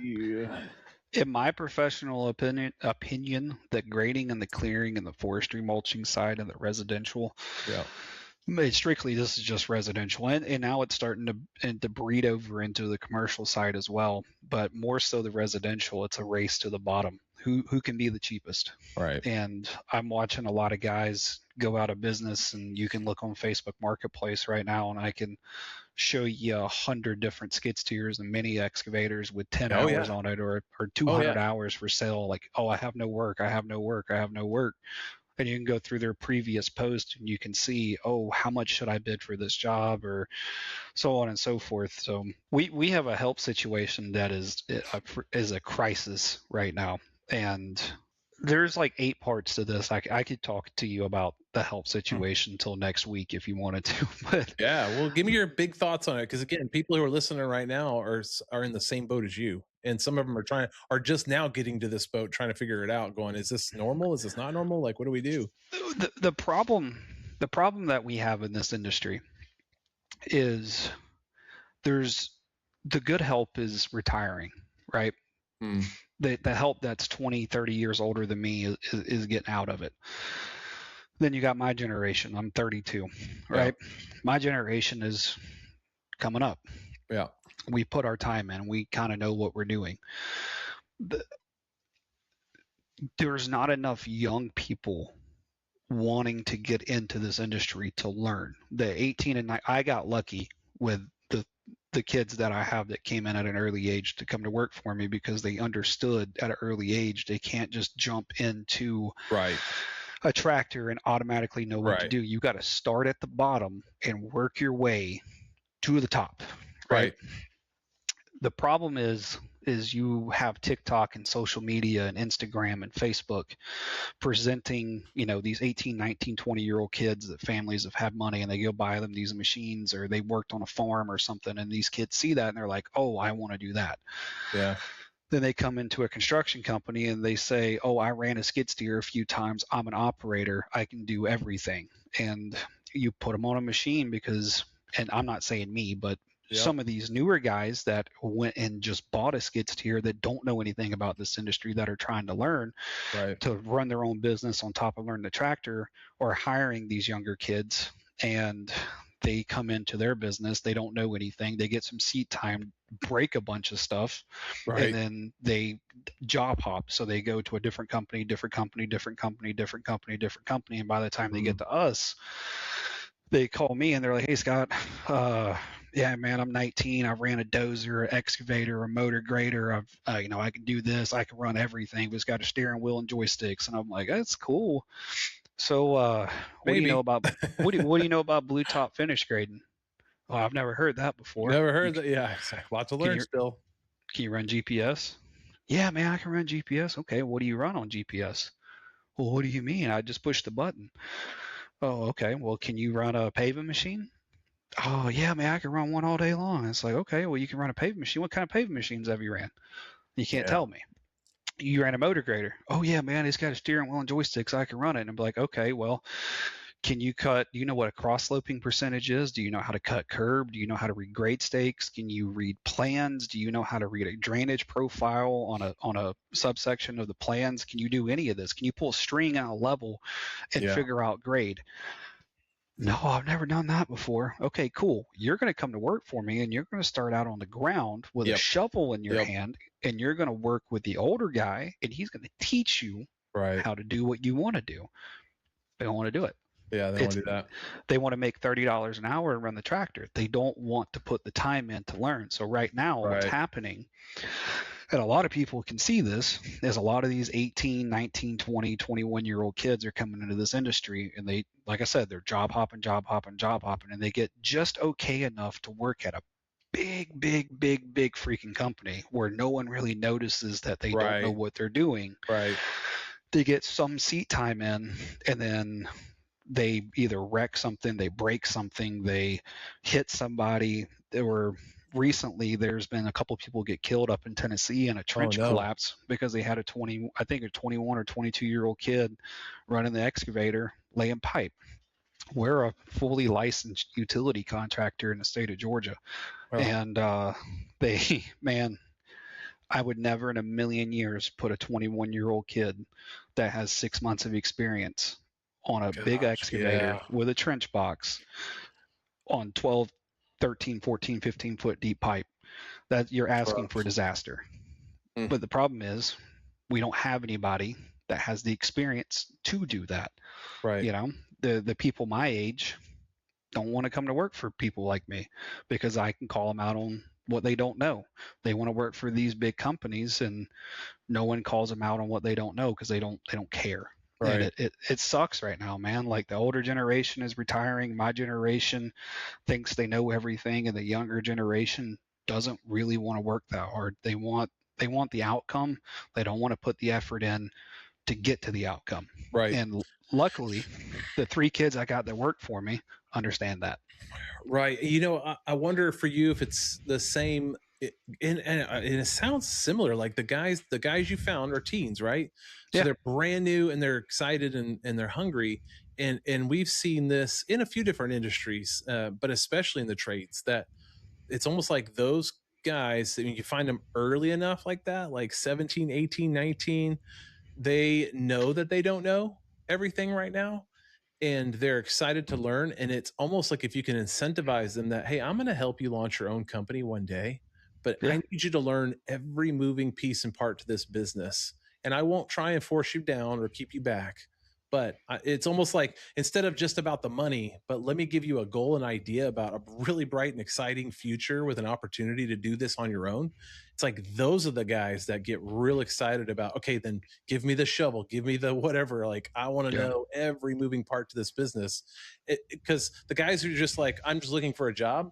in my professional opinion, that grading and the clearing and the forestry mulching side and the residential, strictly this is just residential, and now it's starting to breed over into the commercial side as well, but more so the residential. It's a race to the bottom, who can be the cheapest. Right. And I'm watching a lot of guys go out of business, and you can look on Facebook Marketplace right now, and I can show you 100 different skid steers and mini excavators with 10 hours on it, or 200 hours for sale. Like, oh, I have no work, I have no work, I have no work. And you can go through their previous post and you can see, oh, how much should I bid for this job, or so on and so forth. So we have a help situation that is a crisis right now. And there's like 8 parts to this. I could talk to you about the help situation until next week if you wanted to. But well, give me your big thoughts on it, because again, people who are listening right now are in the same boat as you, and some of them are just now getting to this boat, trying to figure it out, going, is this normal, is this not normal, like, what do we do? The problem that we have in this industry is there's the good help is retiring, right? The help that's 20, 30 years older than me is getting out of it. Then you got my generation. I'm 32, right? My generation is coming up. We put our time in. We kind of know what we're doing. There's not enough young people wanting to get into this industry to learn. The 18 and 9, I got lucky with the kids that I have that came in at an early age to come to work for me, because they understood at an early age they can't just jump into a tractor and automatically know what to do. You got to start at the bottom and work your way to the top, right? The problem is is you have TikTok and social media and Instagram and Facebook presenting, these 18, 19, 20-year-old kids that families have had money and they go buy them these machines, or they worked on a farm or something, and these kids see that and they're like, oh, I want to do that. Yeah. Then they come into a construction company and they say, oh, I ran a skid steer a few times. I'm an operator. I can do everything. And you put them on a machine because, and I'm not saying me, but Yep. some of these newer guys that went and just bought a skid steer that don't know anything about this industry, that are trying to learn Right. to run their own business on top of learning the tractor, or hiring these younger kids, and they come into their business, they don't know anything, they get some seat time, break a bunch of stuff, and Right. then they job hop. So they go to a different company, different company, different company, different company, different company, and by the time they get to us, they call me and they're like, hey, Scott, yeah, man, I'm 19. I ran a dozer, an excavator, a motor grader. I can do this. I can run everything. But it's got a steering wheel and joysticks. And I'm like, that's cool. So, what do you know Maybe. about what do you know about blue top finish grading? Oh, I've never heard that before. Never heard that. Yeah, lots to Can learn you still. can you run GPS? Yeah, man, I can run GPS. Okay, what do you run on GPS? Well, what do you mean? I just push the button. Oh, okay. Well, can you run a paving machine? Oh, yeah, man, I can run one all day long. It's like, okay, well, you can run a paving machine. What kind of paving machines have you ran? You can't Yeah. tell me. You ran a motor grader. Oh, yeah, man, it's got a steering wheel and joysticks. I can run it. And I'm like, okay, well, do you know what a cross sloping percentage is? Do you know how to cut curb? Do you know how to read grade stakes? Can you read plans? Do you know how to read a drainage profile on a subsection of the plans? Can you do any of this? Can you pull a string out of level and Yeah. figure out grade? No, I've never done that before. Okay, cool. You're going to come to work for me and you're going to start out on the ground with a Yep. shovel in your Yep. hand, and you're going to work with the older guy and he's going to teach you Right. how to do what you want to do. They don't want to do it. Yeah, they want to do that. They want to make $30 an hour and run the tractor. They don't want to put the time in to learn. So right now, what's Right. happening, and a lot of people can see this, is a lot of these 18, 19, 20, 21-year-old kids are coming into this industry, and they, like I said, they're job hopping, and they get just okay enough to work at a big, big, big, big freaking company where no one really notices that they don't know Right. what they're doing. Right. They get some seat time in, and then they either wreck something, they break something, they hit somebody. Recently, there's been a couple people get killed up in Tennessee in a Oh trench no. collapse because they had a 21 or 22-year-old kid running the excavator laying pipe. We're a fully licensed utility contractor in the state of Georgia, Oh and man, I would never in a million years put a 21-year-old kid that has 6 months of experience on a big gosh. excavator Yeah. with a trench box on 12, 13, 14, 15-foot deep pipe. That you're asking for Rough. disaster. Mm. But the problem is we don't have anybody that has the experience to do that. Right. The people my age don't want to come to work for people like me because I can call them out on what they don't know. They want to work for these big companies and no one calls them out on what they don't know because they don't care. And Right. it sucks right now, man. Like the older generation is retiring. My generation thinks they know everything, and the younger generation doesn't really want to work that hard. They want the outcome. They don't want to put the effort in to get to the outcome. Right. And luckily, the 3 kids I got that work for me understand that. Right. I wonder for you if it's the same. And it sounds similar. Like the guys you found are teens, right? So Yeah. they're brand new and they're excited and they're hungry. And we've seen this in a few different industries, but especially in the trades, that it's almost like those guys, I mean, you find them early enough like that, like 17, 18, 19, they know that they don't know everything right now, and they're excited to learn. And it's almost like if you can incentivize them that, hey, I'm going to help you launch your own company one day, but I Yeah. need you to learn every moving piece and part to this business. And I won't try and force you down or keep you back. But it's almost like instead of just about the money, but let me give you a goal and idea about a really bright and exciting future with an opportunity to do this on your own. It's like those are the guys that get real excited about, okay, then give me the shovel, give me the whatever. Like, I want to Yeah. know every moving part to this business. Because the guys who are just like, I'm just looking for a job,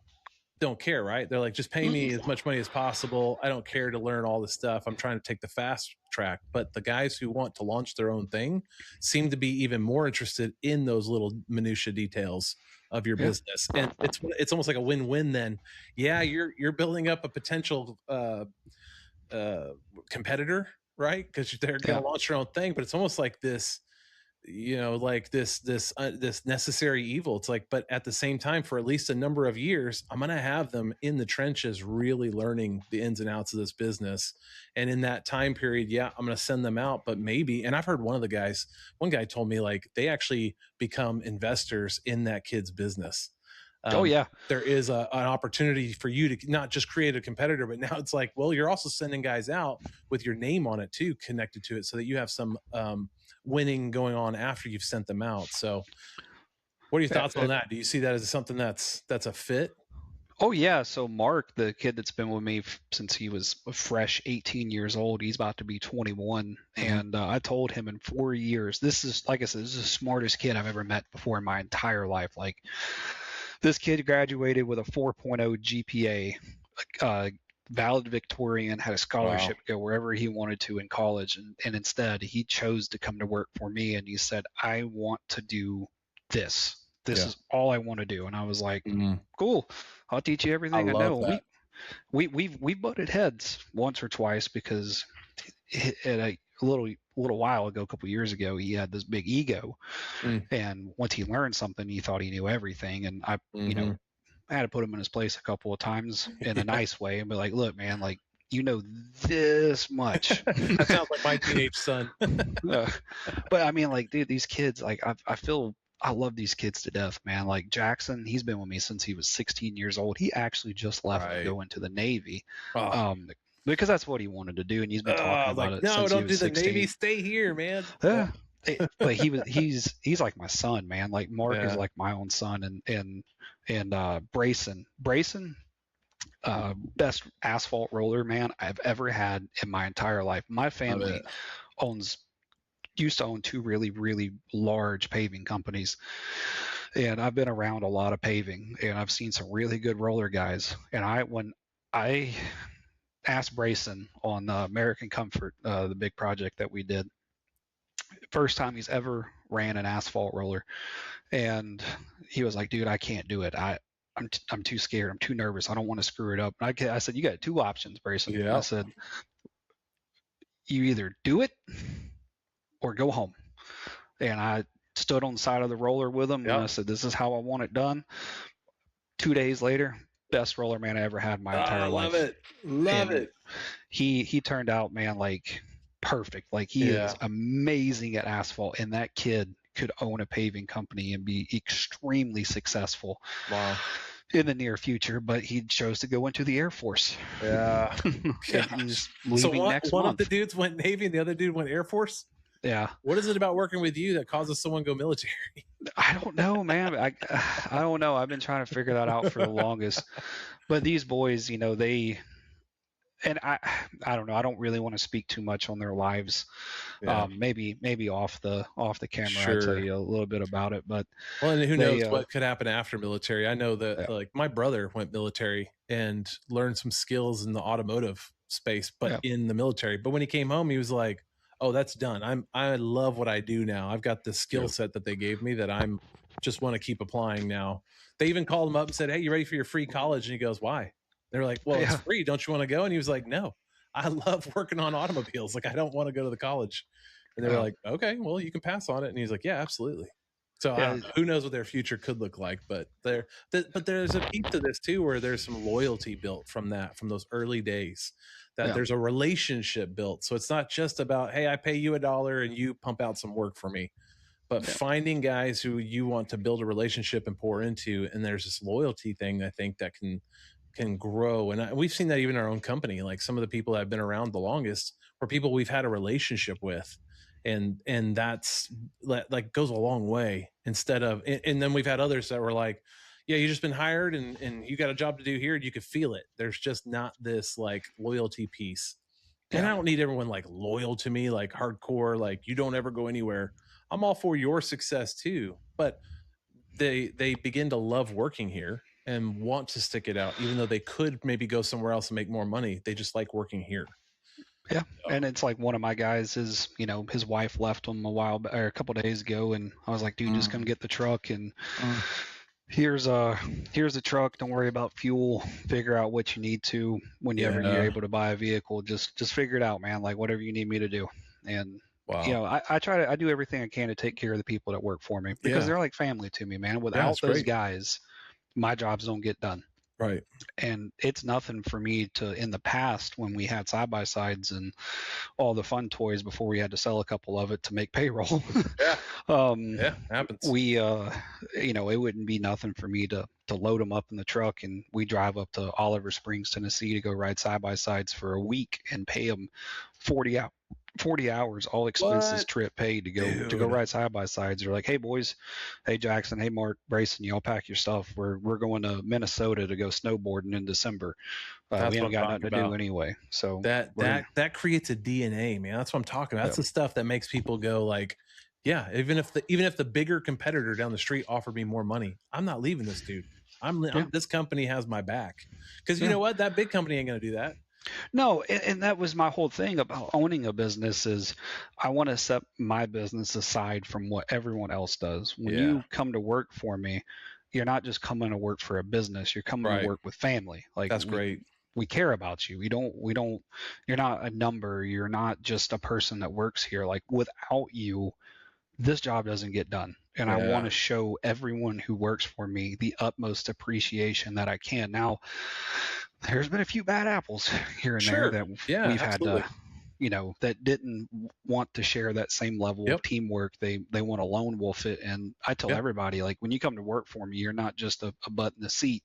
don't care, right? They're like, just pay me as much money as possible. I don't care to learn all this stuff. I'm trying to take the fast track. But the guys who want to launch their own thing seem to be even more interested in those little minutia details of your Yeah. business. And it's almost like a win-win then. Yeah, you're building up a potential competitor, right? Because they're going Yeah. to launch their own thing, but it's almost like this, like this necessary evil. It's like, but at the same time, for at least a number of years, I'm going to have them in the trenches really learning the ins and outs of this business. And in that time period, yeah, I'm going to send them out. But maybe, and I've heard one guy told me like they actually become investors in that kid's business. Oh yeah. There is an opportunity for you to not just create a competitor, but now it's like, well, you're also sending guys out with your name on it too, connected to it, so that you have some winning going on after you've sent them out. So what are your thoughts on that? Do you see that as something that's a fit? Oh yeah. So Mark, the kid that's been with me since he was a fresh 18 years old, he's about to be 21. And I told him in 4 years, this is, like I said, this is the smartest kid I've ever met before in my entire life. Like, this kid graduated with a 4.0 GPA, valedictorian, had a scholarship to go wherever he wanted to in college. And instead, he chose to come to work for me. And he said, I want to do this. This is all I want to do. And I was like, cool. I'll teach you everything I know. That. We've butted heads once or twice because at a little while ago, a couple years ago, he had this big ego, and once he learned something, he thought he knew everything. And I had to put him in his place a couple of times in a nice way and be like, look, man, like, you know this much. That sounds like my teenage son. But I mean, like, dude, these kids, like, I love these kids to death, man. Like Jackson, he's been with me since he was 16 years old. He actually just left to go into the Navy, because that's what he wanted to do, and he's been talking about it. No, since don't he was do the 16. Navy. Stay here, man. Yeah. But he's like my son, man. Like Mark is like my own son, and Brayson, best asphalt roller man I've ever had in my entire life. My family used to own two really, really large paving companies. And I've been around a lot of paving, and I've seen some really good roller guys. And when I asked Brayson on American Comfort, the big project that we did, first time he's ever ran an asphalt roller, and he was like, dude, I can't do it. I'm too scared. I'm too nervous. I don't want to screw it up. And I said, you got two options, Brayson. Yeah. I said, you either do it or go home. And I stood on the side of the roller with him, and I said, this is how I want it done. 2 days later, best roller man I ever had in my entire life. Love it. He turned out, man, like perfect. Like he is amazing at asphalt, and that kid could own a paving company and be extremely successful. Wow. In the near future, but he chose to go into the Air Force. Yeah. He's leaving next month. One of the dudes went Navy and the other dude went Air Force? Yeah. What is it about working with you that causes someone to go military? I don't know, man. I don't know. I've been trying to figure that out for the longest. But these boys, you know, I don't know. I don't really want to speak too much on their lives. Maybe off the camera, I'll tell you a little bit about it. But and who knows what could happen after military? I know that like my brother went military and learned some skills in the automotive space, but in the military. But when he came home, he was like, "Oh, that's done. I love what I do now. I've got the skill set that they gave me that I'm just want to keep applying now." They even called him up and said, "Hey, you ready for your free college?" And he goes, "Why?" They're like, "Well, it's free. Don't you want to go?" And he was like, "No, I love working on automobiles. Like, I don't want to go to the college." And they were like, "Okay, well, you can pass on it." And he's like, "Yeah, absolutely." So who knows what their future could look like, but there's a piece to this too, where there's some loyalty built from those early days, that there's a relationship built. So it's not just about, hey, I pay you $1 and you pump out some work for me, but finding guys who you want to build a relationship and pour into. And there's this loyalty thing, I think, that can grow. And we've seen that even in our own company. Like some of the people that have been around the longest were people we've had a relationship with. And that's like goes a long way, instead of, and then we've had others that were like, yeah, you just been hired and you got a job to do here, and you could feel it. There's just not this like loyalty piece. And I don't need everyone like loyal to me, like hardcore, like you don't ever go anywhere. I'm all for your success too, but they begin to love working here. and want to stick it out, even though they could maybe go somewhere else and make more money. They just like working here. Yeah, and it's like one of my guys is, his wife left him a couple days ago, and I was like, dude, just come get the truck, and here's the truck. Don't worry about fuel. Figure out what you need to whenever you're able to buy a vehicle. Just figure it out, man. Like whatever you need me to do, and wow. I do everything I can to take care of the people that work for me because they're like family to me, man. Without those guys, my jobs don't get done. Right. And it's nothing for me to, in the past when we had side by sides and all the fun toys before we had to sell a couple of it to make payroll. Happens. We it wouldn't be nothing for me to load them up in the truck, and we drive up to Oliver Springs, Tennessee to go ride side by sides for a week and pay them 40 hours, all expenses trip paid to go ride side by sides. They're like, hey boys, hey Jackson, hey Mark, Brayson, y'all pack your stuff. We're going to Minnesota to go snowboarding in December. We ain't got nothing to do anyway. So that creates a DNA, man. That's what I'm talking about. That's the stuff that makes people go like, yeah, even if the bigger competitor down the street offered me more money, I'm not leaving this dude. This company has my back. Because you know what? That big company ain't going to do that. No, and that was my whole thing about owning a business is I want to set my business aside from what everyone else does. When you come to work for me, you're not just coming to work for a business. You're coming to work with family. Like that's great. We care about you. We don't, you're not a number. You're not just a person that works here. Like without you, this job doesn't get done. And I want to show everyone who works for me the utmost appreciation that I can. Now, there's been a few bad apples here and there that we've had to, that didn't want to share that same level of teamwork. They want to lone wolf it. And I tell everybody, like, when you come to work for me, you're not just a butt in the seat.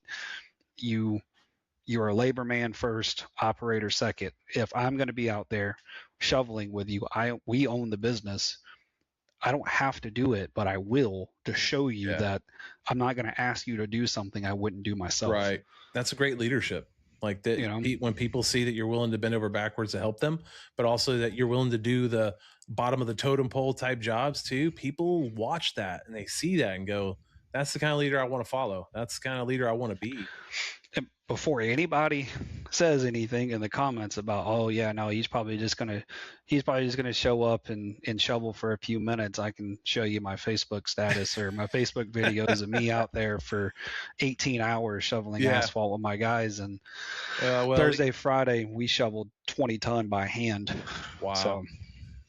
You're a labor man first, operator second. If I'm going to be out there shoveling with you, we own the business. I don't have to do it, but I will to show you that I'm not going to ask you to do something I wouldn't do myself. Right. That's a great leadership. Like that, when people see that you're willing to bend over backwards to help them, but also that you're willing to do the bottom of the totem pole type jobs too. People watch that and they see that and go, that's the kind of leader I want to follow. That's the kind of leader I want to be. And before anybody says anything in the comments about, oh yeah, no, he's probably just gonna show up and shovel for a few minutes, I can show you my Facebook status or my Facebook videos of me out there for 18 hours shoveling asphalt with my guys. And Thursday, Friday, we shoveled 20 ton by hand. Wow. So,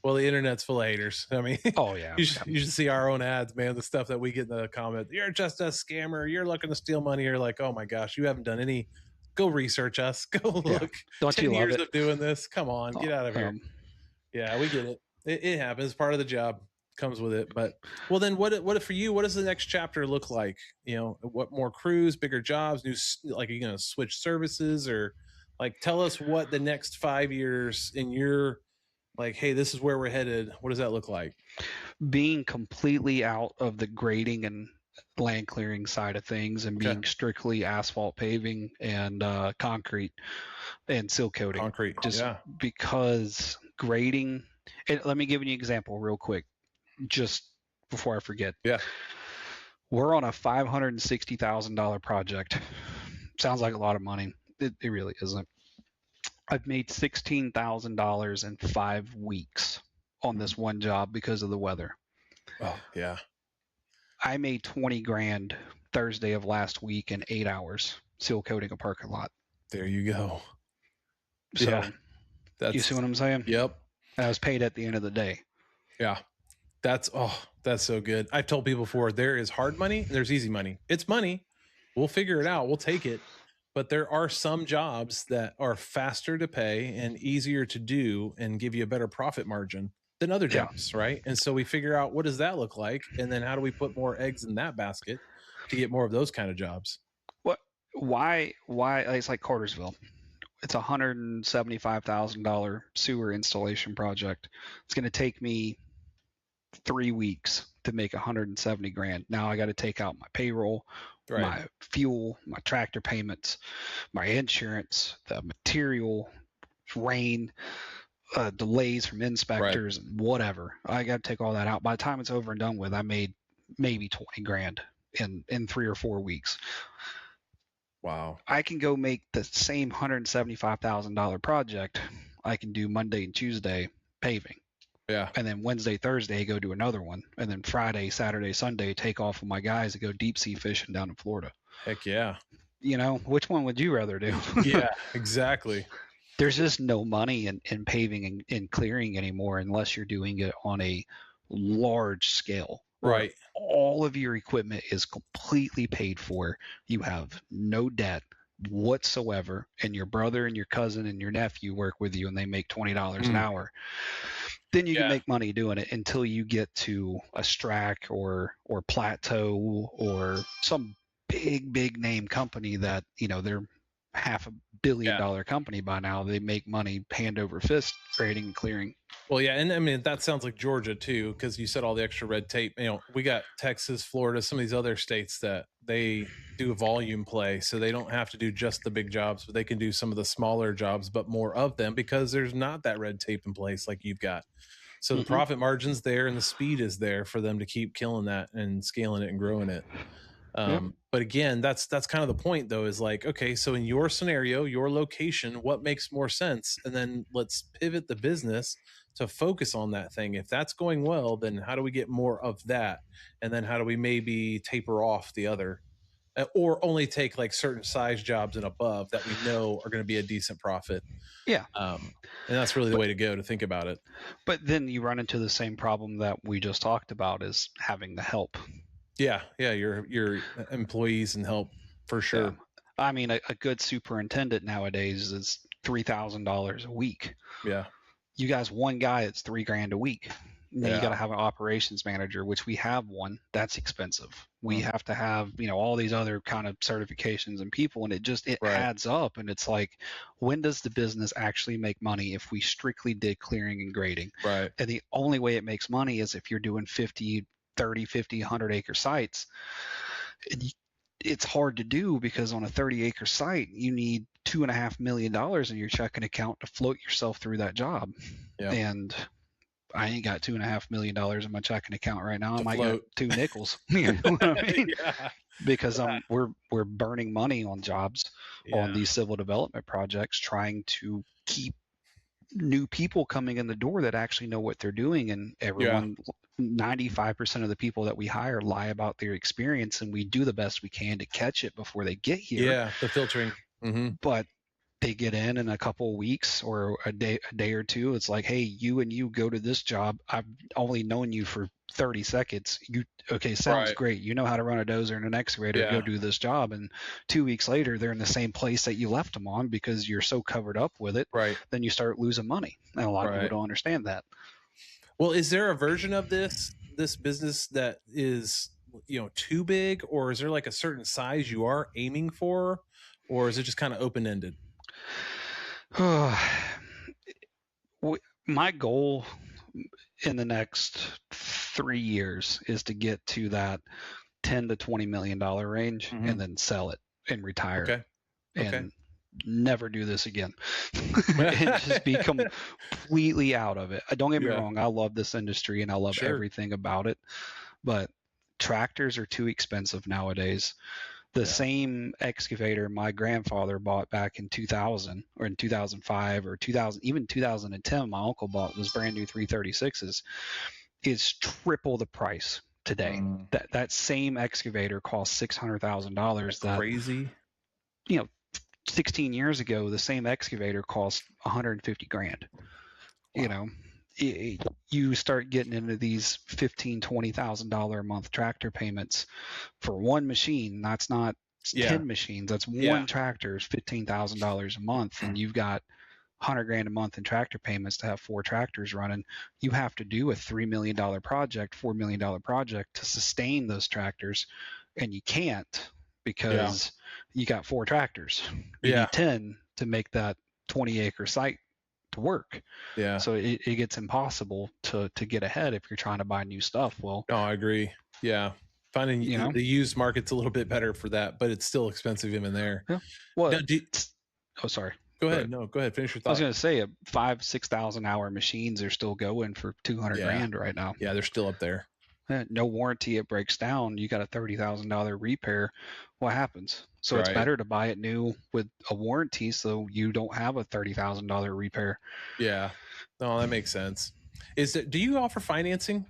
well, the internet's full of haters. I mean, you should see our own ads, man. The stuff that we get in the comment, you're just a scammer. You're looking to steal money. You're like, oh my gosh, you haven't done any. Go research us. Go look. Don't 10 you love years it? of doing this. Come on, get out of here. Yeah, we get it. It happens. Part of the job comes with it. But well, then what for you? What does the next chapter look like? What more crews, bigger jobs, new, like, are you gonna switch services, or like tell us what the next 5 years in your, like, hey, this is where we're headed. What does that look like? Being completely out of the grading and land clearing side of things and being strictly asphalt paving and concrete and seal coating. Concrete, because grading, and let me give you an example real quick, just before I forget. Yeah. We're on a $560,000 project. Sounds like a lot of money. It really isn't. I've made $16,000 in 5 weeks on this one job because of the weather. Oh, yeah. I made 20 grand Thursday of last week in 8 hours seal coating a parking lot. There you go. So, you see what I'm saying? Yep. I was paid at the end of the day. Yeah. That's so good. I've told people before, there is hard money and there's easy money. It's money. We'll figure it out. We'll take it. But there are some jobs that are faster to pay and easier to do and give you a better profit margin than other jobs, right? And so we figure out, what does that look like? And then how do we put more eggs in that basket to get more of those kind of jobs? Why it's like Cartersville. It's a $175,000 sewer installation project. It's going to take me 3 weeks to make 170 grand. Now I got to take out my payroll, my fuel, my tractor payments, my insurance, the material, rain, delays from inspectors, and whatever. I got to take all that out. By the time it's over and done with, I made maybe 20 grand in 3 or 4 weeks. Wow. I can go make the same $175,000 project. I can do Monday and Tuesday paving. Yeah. And then Wednesday, Thursday, go do another one. And then Friday, Saturday, Sunday, take off with my guys to go deep sea fishing down in Florida. Heck yeah. Which one would you rather do? Yeah, exactly. There's just no money in paving and clearing anymore unless you're doing it on a large scale. Right. All of your equipment is completely paid for. You have no debt whatsoever, and your brother and your cousin and your nephew work with you and they make $20 an hour. Then you can make money doing it until you get to a Strack or Plateau or some big name company that, they're $500 million company by now. They make money hand over fist grading and clearing. Well, yeah, and I mean that sounds like Georgia too, because you said all the extra red tape. We got Texas, Florida, some of these other states that they do a volume play, so they don't have to do just the big jobs, but they can do some of the smaller jobs, but more of them because there's not that red tape in place like you've got. So the profit margin's there and the speed is there for them to keep killing that and scaling it and growing it. But again, that's kind of the point though, is like, okay, so in your scenario, your location, what makes more sense? And then let's pivot the business to focus on that thing. If that's going well, then how do we get more of that? And then how do we maybe taper off the other, or only take like certain size jobs and above that we know are going to be a decent profit? Yeah. And that's really the way to go to think about it. But then you run into the same problem that we just talked about, is having the help. Yeah. Your employees and help for sure. Yeah. I mean, a good superintendent nowadays is $3,000 a week. Yeah. You guys, one guy, it's $3,000 a week. And then you got to have an operations manager, which we have one. That's expensive. We have to have, all these other kind of certifications and people, and it adds up. And it's like, when does the business actually make money if we strictly did clearing and grading? Right. And the only way it makes money is if you're doing 50, 30, 50, 100 acre sites. It's hard to do because on a 30 acre site, you need $2.5 million in your checking account to float yourself through that job. Yeah. And I ain't got $2.5 million in my checking account right now. I might got 2 nickels. You know what I mean? Because we're burning money on jobs on these civil development projects, trying to keep new people coming in the door that actually know what they're doing. And everyone, 95% of the people that we hire lie about their experience, and we do the best we can to catch it before they get here. Yeah, the filtering. But they get in a couple of weeks or a day or two. It's like, hey, you go to this job. I've only known you for 30 seconds. Sounds great. You know how to run a dozer and an excavator. Go do this job. And 2 weeks later, they're in the same place that you left them on because you're so covered up with it. Right. Then you start losing money. And a lot of people don't understand that. Well, is there a version of this business that is, too big, or is there like a certain size you are aiming for, or is it just kind of open-ended? My goal in the next 3 years is to get to that $10 to $20 million range and then sell it and retire and never do this again and just be completely out of it. Don't get me wrong. I love this industry and I love everything about it, but tractors are too expensive nowadays. The same excavator my grandfather bought back in 2000 or in 2005 or 2000, even 2010, my uncle bought, was brand new 336s, is triple the price today. That same excavator costs $600,000. That crazy. 16 years ago, the same excavator cost $150,000. Wow. You start getting into these $15,000, $20,000 a month tractor payments for one machine. That's not 10 machines. That's one tractor is $15,000 a month, and you've got $100,000 a month in tractor payments to have 4 tractors running. You have to do a $3 million project, $4 million project to sustain those tractors, and you can't because you got 4 tractors. You need 10 to make that 20 acre site to work. So it gets impossible to get ahead if you're trying to buy new stuff. Well, I agree. Finding the used market's a little bit better for that, but it's still expensive even there. Well, sorry. Go ahead. No, go ahead. Finish your thought. I was going to say 5,000 to 6,000 hour machines are still going for $200,000 right now. Yeah, they're still up there. No warranty, it breaks down. You got a $30,000 repair. What happens? So it's Right. better to buy it new with a warranty, so you don't have a $30,000 repair. Yeah. No, that makes sense. Do you offer financing?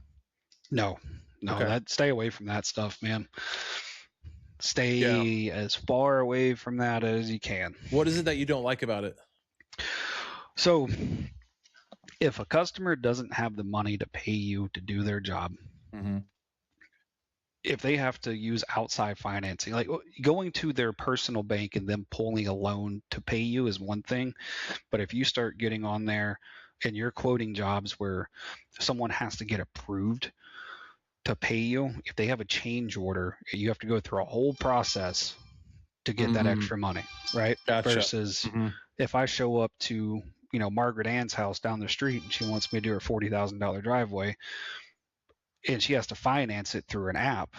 No, Okay. that stay away from that stuff, man. Yeah. Stay as far away from that as you can. What is it that you don't like about it? So if a customer doesn't have the money to pay you to do their job, Mm-hmm. if they have to use outside financing, like going to their personal bank and them pulling a loan to pay you is one thing. But if you start getting on there and you're quoting jobs where someone has to get approved to pay you, if they have a change order, you have to go through a whole process to get that extra money, right? Gotcha. Versus if I show up to, Margaret Ann's house down the street and she wants me to do her $40,000 driveway and she has to finance it through an app,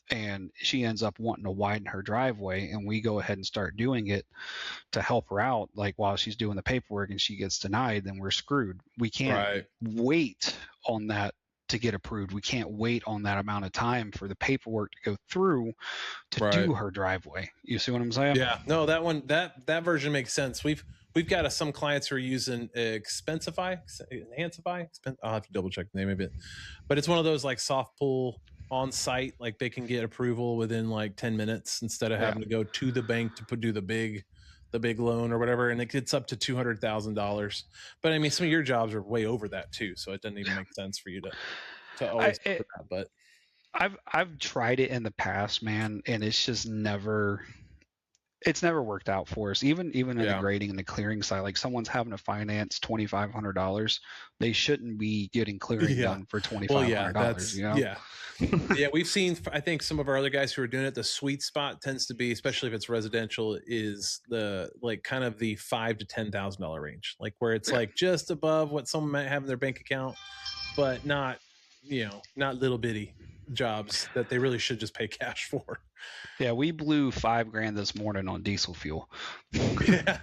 and she ends up wanting to widen her driveway, and we go ahead and start doing it to help her out, like while she's doing the paperwork, and she gets denied, then we're screwed. We can't wait on that to get approved. We can't wait on that amount of time for the paperwork to go through to do her driveway. You see what I'm saying? Yeah. No, that version makes sense. We've got some clients who are using Expensify. I'll have to double check the name of it, but it's one of those like soft pull on site. Like they can get approval within like 10 minutes instead of having to go to the bank to do the big loan or whatever. And it gets up to $200,000. But I mean, some of your jobs are way over that too. So it doesn't even make sense for you to always put that. But I've tried it in the past, man, and it's just never worked out for us. Even in the grading and the clearing side, like someone's having to finance $2,500, they shouldn't be getting clearing done for $2,500. Yeah, we've seen. I think some of our other guys who are doing it, the sweet spot tends to be, especially if it's residential, is the like kind of the $5,000 to $10,000 range, like where it's like just above what someone might have in their bank account, but not little bitty jobs that they really should just pay cash for. Yeah, we blew $5,000 this morning on diesel fuel. Yeah,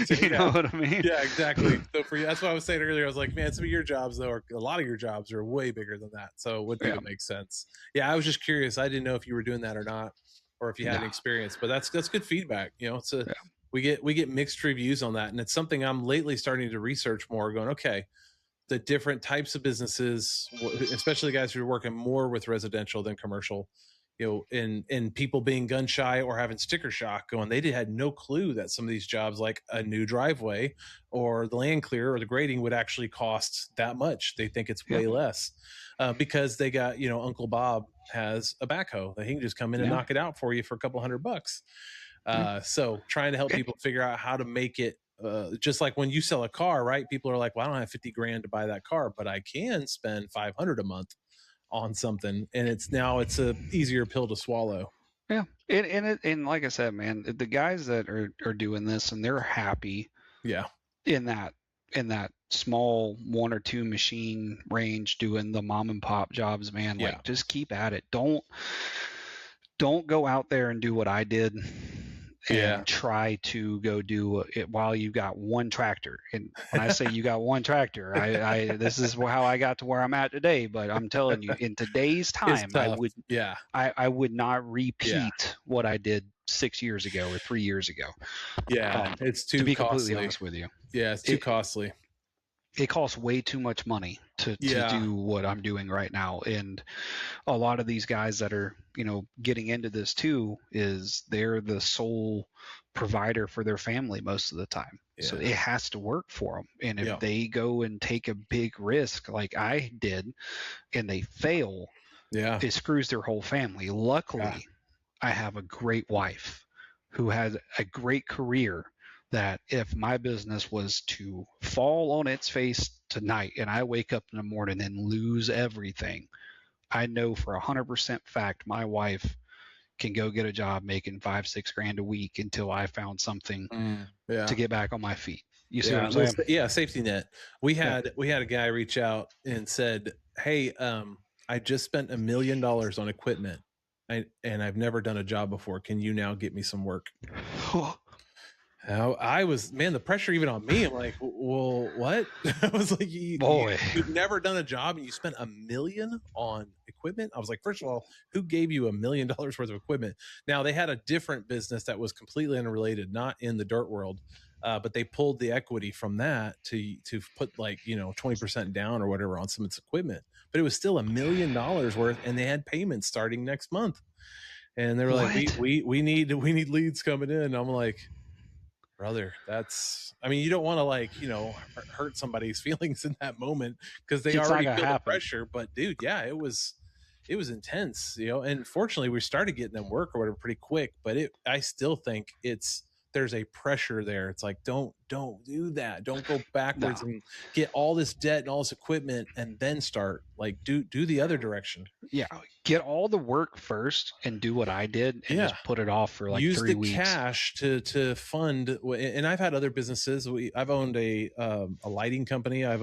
you know what I mean? Yeah, exactly. So for you, that's what I was saying earlier. I was like, man, some of your jobs though, or a lot of your jobs are way bigger than that. So it wouldn't even make sense. Yeah, I was just curious. I didn't know if you were doing that or not, or if you had any experience. But that's good feedback. We get mixed reviews on that, and it's something I'm lately starting to research more. Going, okay, the different types of businesses, especially the guys who are working more with residential than commercial, and people being gun shy or having sticker shock, going, they had no clue that some of these jobs, like a new driveway or the land clear or the grading, would actually cost that much. They think it's way less because they got, Uncle Bob has a backhoe that he can just come in and knock it out for you for a couple $100. So trying to help people figure out how to make it just like when you sell a car, right? People are like, well, I don't have $50,000 to buy that car, but I can spend $500 a month on something, and it's a easier pill to swallow. Yeah, and like I said, man, the guys that are doing this and they're happy, in that small 1 or 2 machine range doing the mom and pop jobs, man. Like, just keep at it. Don't go out there and do what I did and try to go do it while you got one tractor. And when I say you got one tractor, I this is how I got to where I'm at today. But I'm telling you, in today's time, I would not repeat what I did 6 years ago or 3 years ago. It's too to be costly. completely honest with you. Yeah, it's too costly. It costs way too much money to do what I'm doing right now. And a lot of these guys that are, getting into this too, is they're the sole provider for their family most of the time. So it has to work for them. And if they go and take a big risk like I did and they fail, it screws their whole family. Luckily, I have a great wife who has a great career, that if my business was to fall on its face tonight and I wake up in the morning and lose everything, I know for 100% fact my wife can go get a job making $5,000-6,000 a week until I found something to get back on my feet. You see what I'm saying? Yeah, safety net. We had a guy reach out and said, hey, I just spent $1 million on equipment and I've never done a job before. Can you now get me some work? I was, man, the pressure even on me. I'm like, well, what? I was like, Boy, you've never done a job and you spent $1 million on equipment. I was like, first of all, who gave you $1 million worth of equipment? Now they had a different business that was completely unrelated, not in the dirt world. But they pulled the equity from that to put like 20% down or whatever on some of its equipment. But it was still $1 million worth, and they had payments starting next month. And they were like, what? we need leads coming in. I'm like, brother, that's, I mean, you don't want to like hurt somebody's feelings in that moment because they It's not already gonna feel the happen. pressure. But dude, yeah, it was intense, and fortunately we started getting them work or whatever pretty quick. But I still think there's a pressure there. It's like, don't do that. Don't go backwards No. and get all this debt and all this equipment and then start like do the other direction. Yeah, get all the work first and do what I did and just put it off for like use 3 the weeks. cash to fund. And I've had other businesses. I've owned a lighting company. I've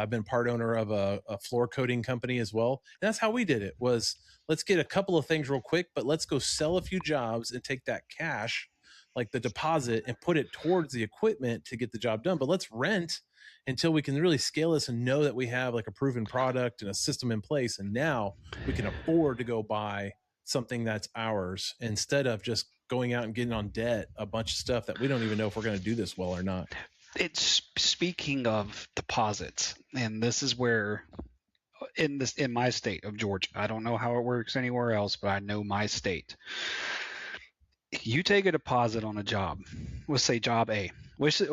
been part owner of a floor coating company as well. And that's how we did it. Was let's get a couple of things real quick, but let's go sell a few jobs and take that cash, like the deposit, and put it towards the equipment to get the job done. But let's rent until we can really scale this and know that we have like a proven product and a system in place. And now we can afford to go buy something that's ours instead of just going out and getting on debt a bunch of stuff that we don't even know if we're going to do this well or not. It's speaking of deposits, and this is where in my state of Georgia, I don't know how it works anywhere else, but I know my state. You take a deposit on a job. Let's say job A.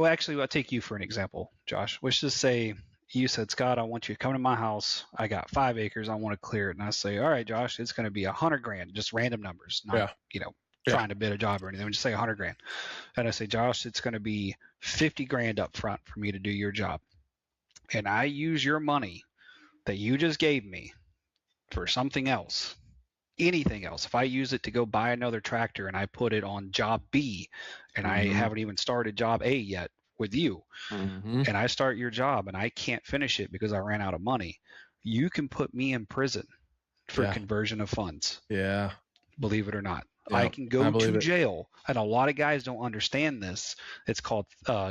Actually, I'll take you for an example, Josh. Let's just say you said, Scott, I want you to come to my house. I got 5 acres. I want to clear it. And I say, all right, Josh, it's going to be $100,000, just random numbers, not trying to bid a job or anything. Just say $100,000. And I say, Josh, it's going to be $50,000 up front for me to do your job. And I use your money that you just gave me for something else, anything else. If I use it to go buy another tractor and I put it on job B and I haven't even started job A yet with you, and I start your job and I can't finish it because I ran out of money, you can put me in prison for conversion of funds. Yeah. Believe it or not. I can go to jail. And a lot of guys don't understand this. It's called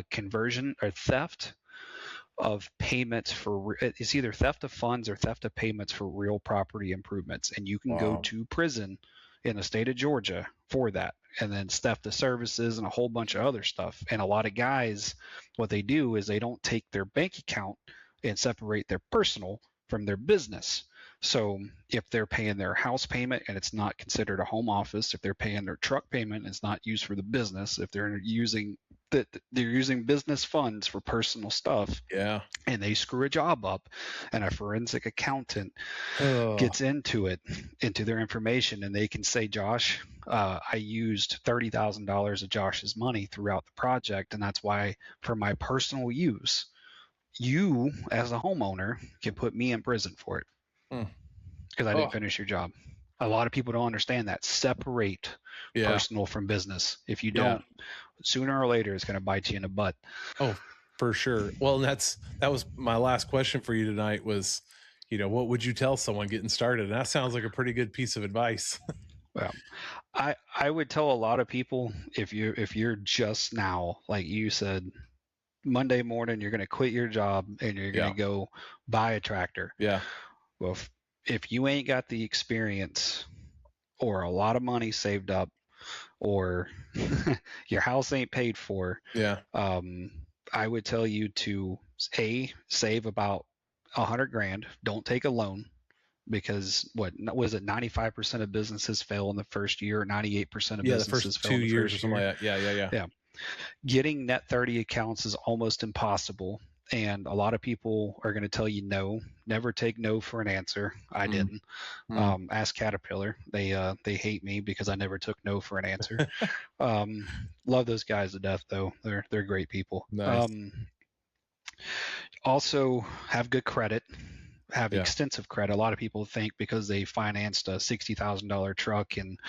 conversion or theft of payments for, it's either theft of funds or theft of payments for real property improvements. And you can go to prison in the state of Georgia for that. And then theft of services and a whole bunch of other stuff. And a lot of guys, what they do is they don't take their bank account and separate their personal from their business. So if they're paying their house payment and it's not considered a home office, if they're paying their truck payment and it's not used for the business, if they're using business funds for personal stuff, and they screw a job up, and a forensic accountant gets into their information, and they can say, Josh, I used $30,000 of Josh's money throughout the project, and that's why for my personal use, you as a homeowner can put me in prison for it because I didn't finish your job. A lot of people don't understand that. Separate personal from business. If you don't, sooner or later, it's going to bite you in the butt. Oh, for sure. Well, that was my last question for you tonight was, what would you tell someone getting started? And that sounds like a pretty good piece of advice. Well, I would tell a lot of people, if you're just now, like you said, Monday morning, you're going to quit your job and you're going to go buy a tractor. Yeah. Well, if you ain't got the experience or a lot of money saved up or your house ain't paid for, I would tell you to save about $100,000. Don't take a loan because what was it? 95% of businesses fail in the first year. 98% of businesses the first fail 2 in the years first or something year. like that. Yeah. Getting net 30 accounts is almost impossible. And a lot of people are going to tell you no. Never take no for an answer. I didn't. Ask Caterpillar. They hate me because I never took no for an answer. Love those guys to death, though. They're great people. Nice. Also, have good credit. Have extensive credit. A lot of people think because they financed a $60,000 truck and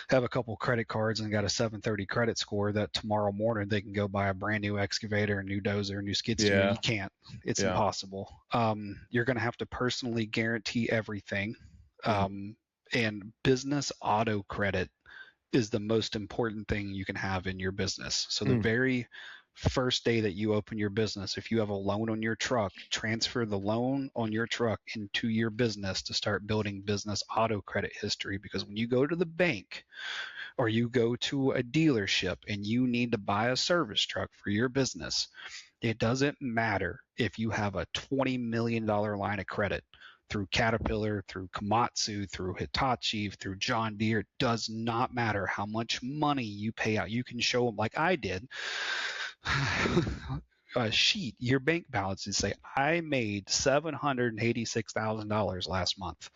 have a couple credit cards and got a 730 credit score that tomorrow morning they can go buy a brand new excavator, a new dozer, a new skid steer. You can't. It's impossible. You're going to have to personally guarantee everything. And business auto credit is the most important thing you can have in your business. So the very first day that you open your business, if you have a loan on your truck, transfer the loan on your truck into your business to start building business auto credit history. Because when you go to the bank or you go to a dealership and you need to buy a service truck for your business, it doesn't matter if you have a $20 million line of credit through Caterpillar, through Komatsu, through Hitachi, through John Deere. It does not matter how much money you pay out. You can show them, like I did, a sheet, your bank balance, and say, I made $786,000 last month.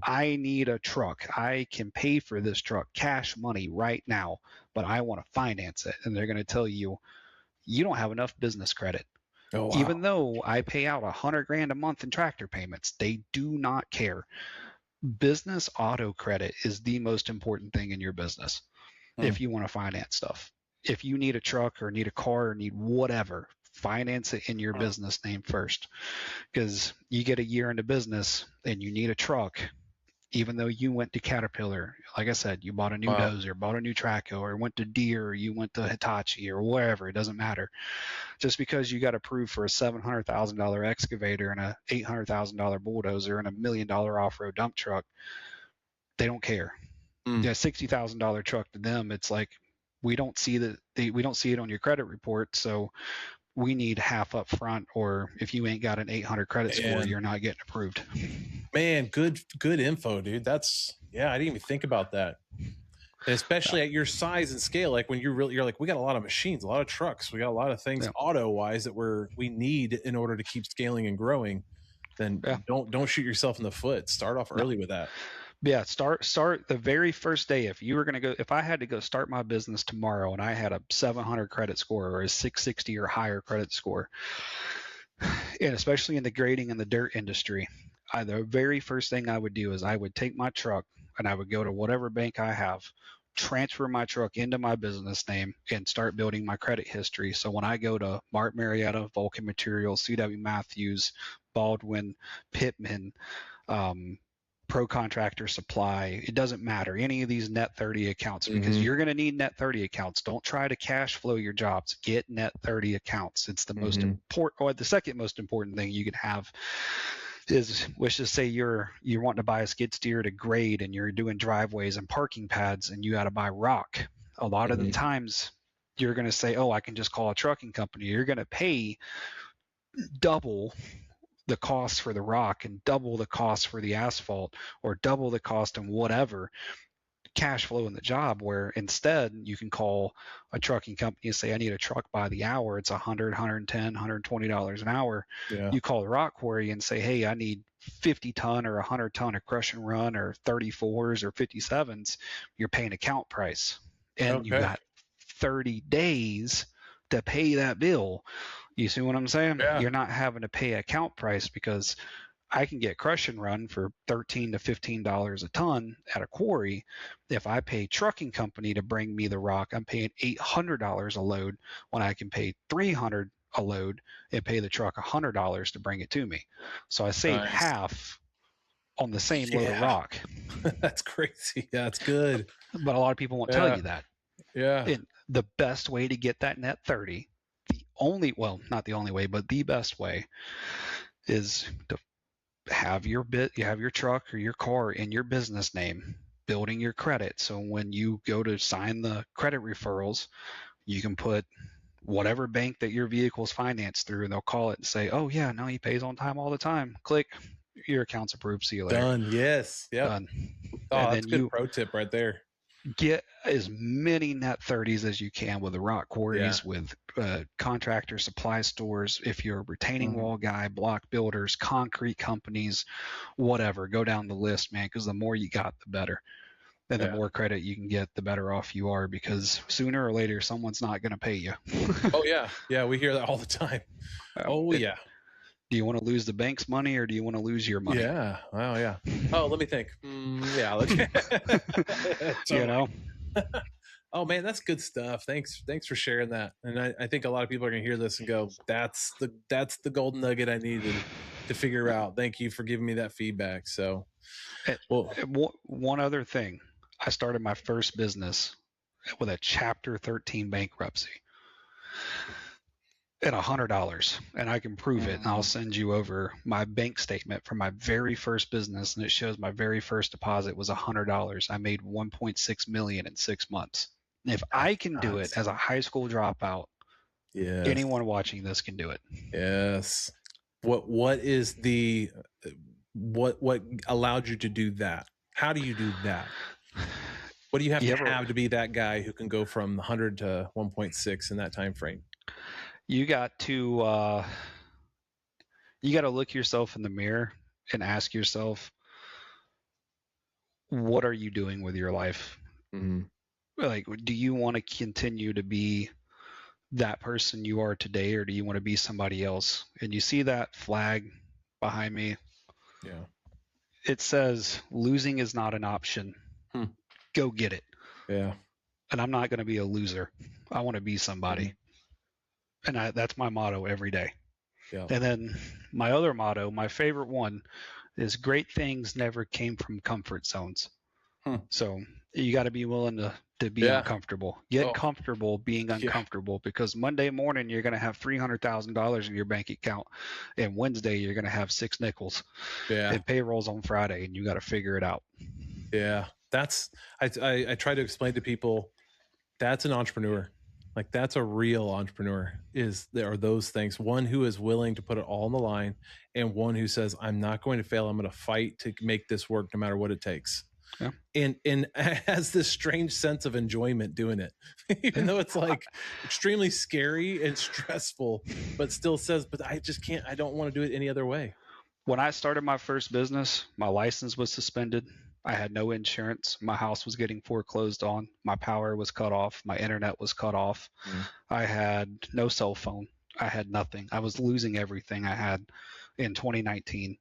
I need a truck. I can pay for this truck cash money right now, but I want to finance it. And they're going to tell you, you don't have enough business credit. Oh, wow. Even though I pay out $100,000 a month in tractor payments, they do not care. Business auto credit is the most important thing in your business if you want to finance stuff. If you need a truck or need a car or need whatever, finance it in your business name first. Because you get a year into business and you need a truck, even though you went to Caterpillar, like I said, you bought a new dozer, bought a new Traco, or went to Deere, or you went to Hitachi, or wherever, it doesn't matter. Just because you got approved for a $700,000 excavator and a $800,000 bulldozer and $1 million off-road dump truck, they don't care. Yeah, $60,000 truck to them, it's like, we don't see it on your credit report, so we need half up front, or if you ain't got an 800 credit score, you're not getting approved. Man, good info, dude. I didn't even think about that. And especially at your size and scale, like when you're like, we got a lot of machines, a lot of trucks, we got a lot of things auto wise that we need in order to keep scaling and growing. Then don't shoot yourself in the foot. Start off early with that. Yeah, start the very first day. If I had to go start my business tomorrow and I had a 700 credit score or a 660 or higher credit score, and especially in the grading and the dirt industry, the very first thing I would do is I would take my truck and I would go to whatever bank I have, transfer my truck into my business name, and start building my credit history. So when I go to Martin Marietta, Vulcan Materials, C.W. Matthews, Baldwin, Pittman, Pro Contractor Supply, it doesn't matter, any of these net 30 accounts, because you're going to need net 30 accounts. Don't try to cash flow your jobs. Get net 30 accounts. It's the most important, or the second most important thing you can have is, let's just say you're wanting to buy a skid steer to grade and you're doing driveways and parking pads and you got to buy rock. A lot of the times you're going to say, oh, I can just call a trucking company. You're going to pay double the cost for the rock and double the cost for the asphalt, or double the cost and whatever, cash flow in the job, where instead you can call a trucking company and say, I need a truck by the hour. It's $100, $110, $120 an hour. You call the rock quarry and say, hey, I need 50 ton or 100 ton of crush and run, or 34s or 57s. You're paying account price, and you got 30 days to pay that bill. You see what I'm saying? You're not having to pay account price, because I can get crush and run for $13 to $15 a ton at a quarry. If I pay trucking company to bring me the rock, I'm paying $800 a load, when I can pay $300 a load and pay the truck $100 to bring it to me. So I save half on the same load of rock. That's crazy. That's good. But a lot of people won't tell you that. Yeah. And the best way to get that net 30, not the only way, but the best way, is to have your truck or your car in your business name, building your credit. So when you go to sign the credit referrals, you can put whatever bank that your vehicle is financed through, and they'll call it and say, oh yeah, no, he pays on time all the time. Click, your account's approved. See you later. Done. Yes. Yep. Done. Oh, and that's a good pro tip right there. Get as many net 30s as you can with the rock quarries, with contractor supply stores. If you're a retaining wall guy, block builders, concrete companies, whatever, go down the list, man, because the more you got, the better. And the more credit you can get, the better off you are, because sooner or later, someone's not going to pay you. Oh, yeah. Yeah, we hear that all the time. Yeah. Do you want to lose the bank's money, or do you want to lose your money? Yeah. Oh, yeah. Oh, let me think. Yeah. You know? Oh man, that's good stuff. Thanks for sharing that. And I think a lot of people are going to hear this and go, that's the golden nugget I needed to figure out. Thank you for giving me that feedback. So, one other thing. I started my first business with a Chapter 13 bankruptcy at $100, and I can prove it. And I'll send you over my bank statement from my very first business, and it shows my very first deposit was $100. I made 1.6 million in 6 months. And if I can do it as a high school dropout, Yes. anyone watching this can do it. Yes. What is the what allowed you to do that? How do you do that? What do you have have to be that guy who can go from 100 to 1.6 in that time frame? You got to look yourself in the mirror and ask yourself, what are you doing with your life? Mm-hmm. Like, do you want to continue to be that person you are today, or do you want to be somebody else? And you see that flag behind me? Yeah. It says, losing is not an option. Go get it. Yeah. And I'm not going to be a loser. I want to be somebody. And that's my motto every day. Yeah. And then my other motto, my favorite one, is great things never came from comfort zones. So you got to be willing to be uncomfortable. Get comfortable being uncomfortable, because Monday morning you're going to have $300,000 in your bank account, and Wednesday you're going to have 6 nickels. Yeah. And payroll's on Friday, and you got to figure it out. Yeah. That's I try to explain to people, that's an entrepreneur. Like, that's a real entrepreneur. There are those things. One who is willing to put it all on the line, and one who says, I'm not going to fail. I'm going to fight to make this work no matter what it takes. Yeah. And has this strange sense of enjoyment doing it, even though it's like extremely scary and stressful, but still says, but I just can't, I don't want to do it any other way. When I started my first business, my license was suspended. I had no insurance. My house was getting foreclosed on. My power was cut off. My internet was cut off. I had no cell phone. I had nothing. I was losing everything I had in 2019.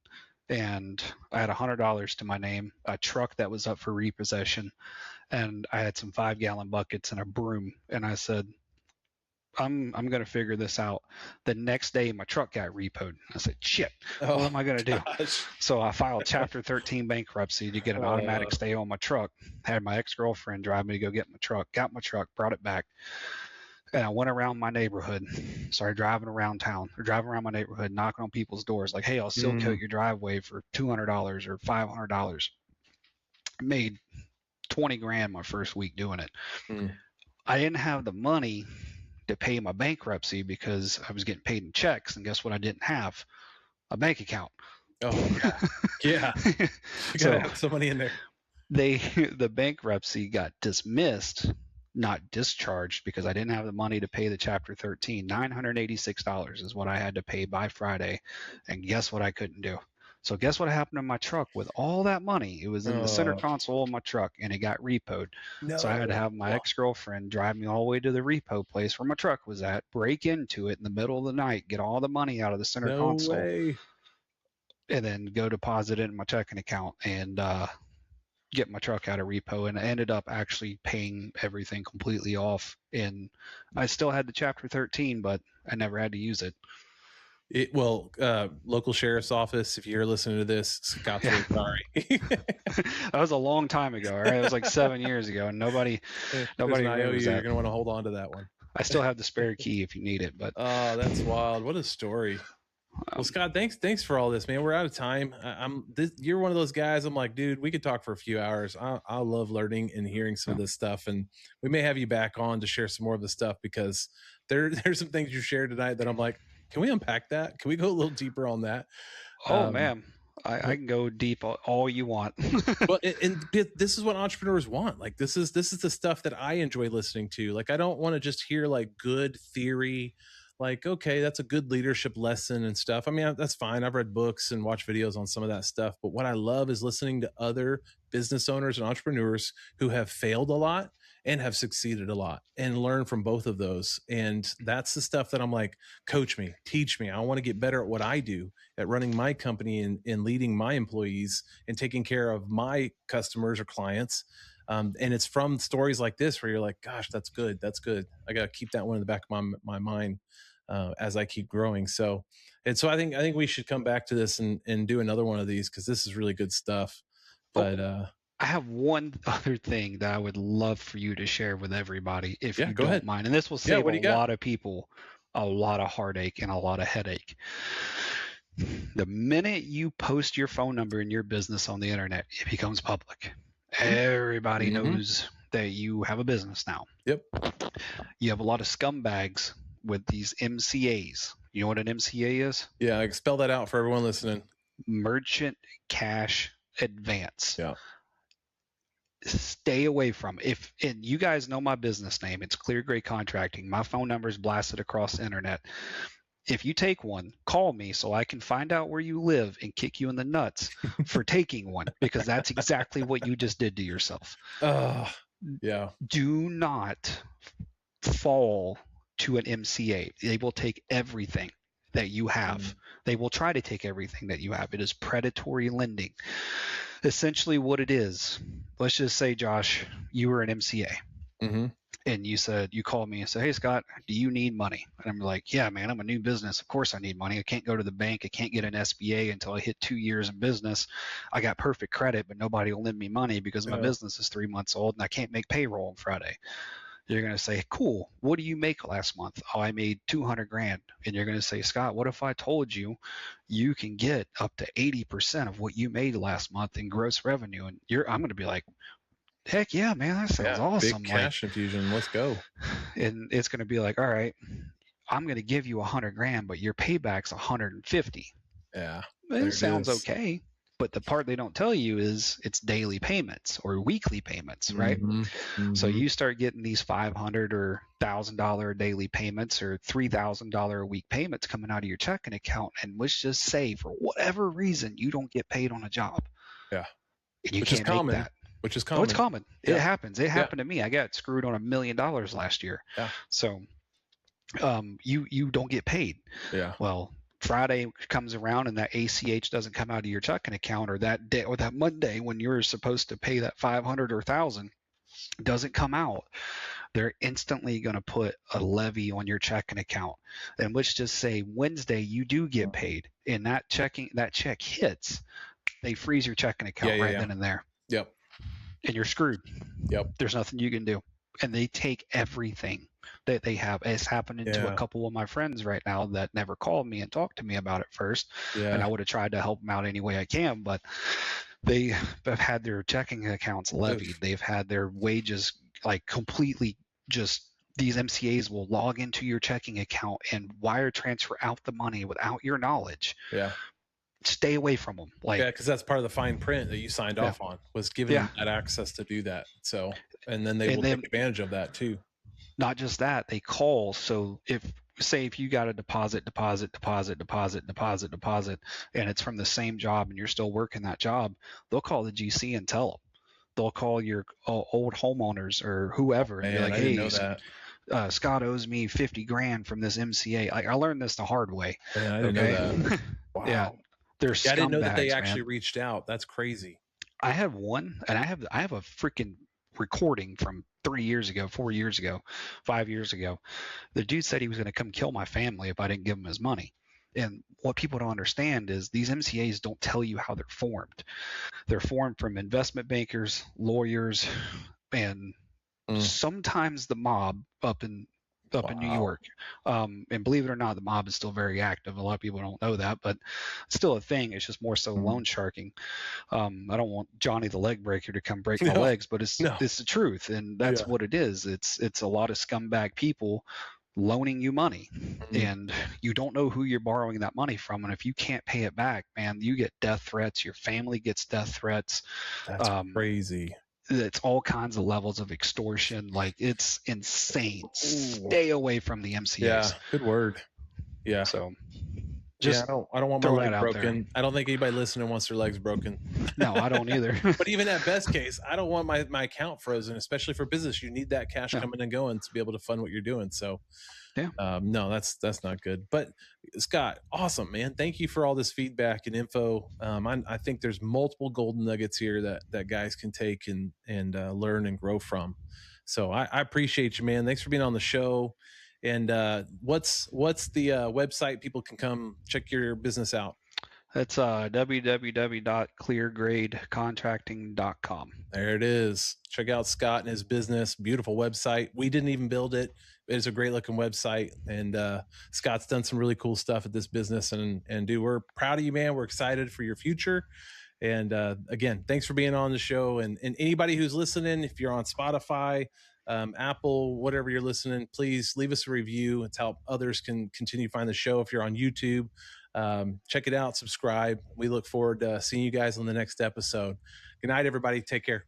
And I had $100 to my name, a truck that was up for repossession, and I had some 5-gallon buckets and a broom. And I said, I'm going to figure this out. The next day, my truck got repoed. I said, shit, what am I going to do? So I filed Chapter 13 bankruptcy to get an automatic stay on my truck. Had my ex-girlfriend drive me to go get my truck. Got my truck, brought it back. And I went around my neighborhood, started driving around town, or driving around my neighborhood, knocking on people's doors, like, hey, I'll seal coat your driveway for $200 or $500. Made 20 grand my first week doing it. I didn't have the money to pay my bankruptcy because I was getting paid in checks, and guess what I didn't have? A bank account. Oh, yeah. You gotta have some money in there. The bankruptcy got dismissed, not discharged, because I didn't have the money to pay the Chapter 13. $986 is what I had to pay by Friday, and guess what I couldn't do? So guess what happened to my truck with all that money? It was in the center console of my truck, and it got repoed. So I had to have my ex-girlfriend drive me all the way to the repo place where my truck was at, break into it in the middle of the night, get all the money out of the center console, and then go deposit it in my checking account and get my truck out of repo. And I ended up actually paying everything completely off. And I still had the Chapter 13, but I never had to use it. Local sheriff's office, if you're listening to this, Scott's really sorry. That was a long time ago, right? It was like 7 years ago, and nobody remembers that. You're gonna want to hold on to that one. I still have the spare key if you need it, but that's wild. What a story. Well, Scott, thanks for all this, man. We're out of time. You're one of those guys. I'm like, dude, we could talk for a few hours. I love learning and hearing some of this stuff, and we may have you back on to share some more of the stuff, because there's some things you shared tonight that I'm like, can we unpack that? Can we go a little deeper on that? Oh, man, I can go deep all you want. But and this is what entrepreneurs want. Like, this is the stuff that I enjoy listening to. Like, I don't want to just hear like good theory. Like, okay, that's a good leadership lesson and stuff. I mean, that's fine. I've read books and watched videos on some of that stuff. But what I love is listening to other business owners and entrepreneurs who have failed a lot and have succeeded a lot, and learn from both of those. And that's the stuff that I'm like, coach me, teach me. I want to get better at what I do, at running my company and leading my employees and taking care of my customers or clients. And it's from stories like this where you're like, gosh, that's good. That's good. I got to keep that one in the back of my mind as I keep growing. So I think we should come back to this and do another one of these, because this is really good stuff. But I have one other thing that I would love for you to share with everybody, if Yeah, you go ahead. don't mind. And this will Yeah, save a what do you got? lot of people a lot of heartache and a lot of headache. The minute you post your phone number in your business on the internet, it becomes public. Everybody knows that you have a business now. Yep. You have a lot of scumbags with these MCAs. You know what an MCA is? Yeah, I spell that out for everyone listening. Merchant Cash Advance. Yeah. Stay away from. If and you guys know my business name, it's Clear Gray Contracting. My phone number is blasted across the internet. If you take one, call me so I can find out where you live and kick you in the nuts for taking one, because that's exactly what you just did to yourself. Yeah. Do not fall to an MCA. They will take everything that you have. They will try to take everything that you have. It is predatory lending. Essentially what it is, let's just say, Josh, you were an MCA. And you called me and said, hey, Scott, do you need money? And I'm like, yeah, man, I'm a new business. Of course I need money. I can't go to the bank. I can't get an SBA until I hit 2 years in business. I got perfect credit, but nobody will lend me money because my business is 3 months old and I can't make payroll on Friday. You're going to say, cool, what do you make last month? Oh, I made 200 grand. And you're going to say, Scott, what if I told you you can get up to 80% of what you made last month in gross revenue? And I'm going to be like, heck yeah, man, that sounds awesome. Big cash infusion. Let's go. And it's going to be like, all right, I'm going to give you 100 grand, but your payback's 150. Yeah. It sounds okay. But the part they don't tell you is it's daily payments or weekly payments, right? So you start getting these $500 or $1,000 daily payments or $3,000 a week payments coming out of your checking account. And let's just say, for whatever reason, you don't get paid on a job. Yeah. And you can't make that. Which is common. Oh, it's common. It happens. It happened to me. I got screwed on $1 million last year. Yeah. So you don't get paid. Yeah. Well, Friday comes around and that ACH doesn't come out of your checking account, or that day or that Monday when you're supposed to pay that 500 or 1,000 doesn't come out. They're instantly going to put a levy on your checking account. And let's just say Wednesday you do get paid, and that check hits, they freeze your checking account then and there. Yep. And you're screwed. Yep. There's nothing you can do. And they take everything that they have. It's happening to a couple of my friends right now that never called me and talked to me about it first. Yeah. And I would have tried to help them out any way I can, but they have had their checking accounts levied. They've had their wages like completely just, these MCAs will log into your checking account and wire transfer out the money without your knowledge. Yeah. Stay away from them. Because that's part of the fine print that you signed off on, was giving them that access to do that. So, and then they will take advantage of that too. Not just that, they call. So if you got a deposit, and it's from the same job and you're still working that job, they'll call the GC and tell them. They'll call your old homeowners or whoever and be like, hey, Scott owes me 50 grand from this MCA. I learned this the hard way. Yeah, I didn't know that. Wow. Yeah. They're scumbags, I didn't know that they actually reached out. That's crazy. I have one, and I have a freaking recording from 3 years ago, 4 years ago, 5 years ago. The dude said he was going to come kill my family if I didn't give him his money. And what people don't understand is these MCAs don't tell you how they're formed. They're formed from investment bankers, lawyers, and sometimes the mob up in New York. And believe it or not, the mob is still very active. A lot of people don't know that, but it's still a thing. It's just more so loan sharking. I don't want Johnny the leg breaker to come break my legs, but it's the truth. And that's what it is. It's a lot of scumbag people loaning you money, and you don't know who you're borrowing that money from. And if you can't pay it back, man, you get death threats. Your family gets death threats. That's crazy. It's all kinds of levels of extortion. Like, it's insane. Stay away from the MCAs. Yeah, good word. Yeah. So just I don't want my leg broken. I don't think anybody listening wants their legs broken. No, I don't either. But even at best case, I don't want my account frozen, especially for business. You need that cash coming and going to be able to fund what you're doing. So no, that's not good. But Scott, awesome, man. Thank you for all this feedback and info. I think there's multiple golden nuggets here that guys can take and learn and grow from. So I appreciate you, man. Thanks for being on the show. And what's the website people can come check your business out? It's www.cleargradecontracting.com. There it is. Check out Scott and his business. Beautiful website. We didn't even build it. It's a great looking website. And Scott's done some really cool stuff at this business. And dude, we're proud of you, man. We're excited for your future. And again, thanks for being on the show. And anybody who's listening, if you're on Spotify, Apple, whatever you're listening, please leave us a review. It's how others can continue to find the show. If you're on YouTube, check it out, subscribe. We look forward to seeing you guys on the next episode. Good night, everybody. Take care.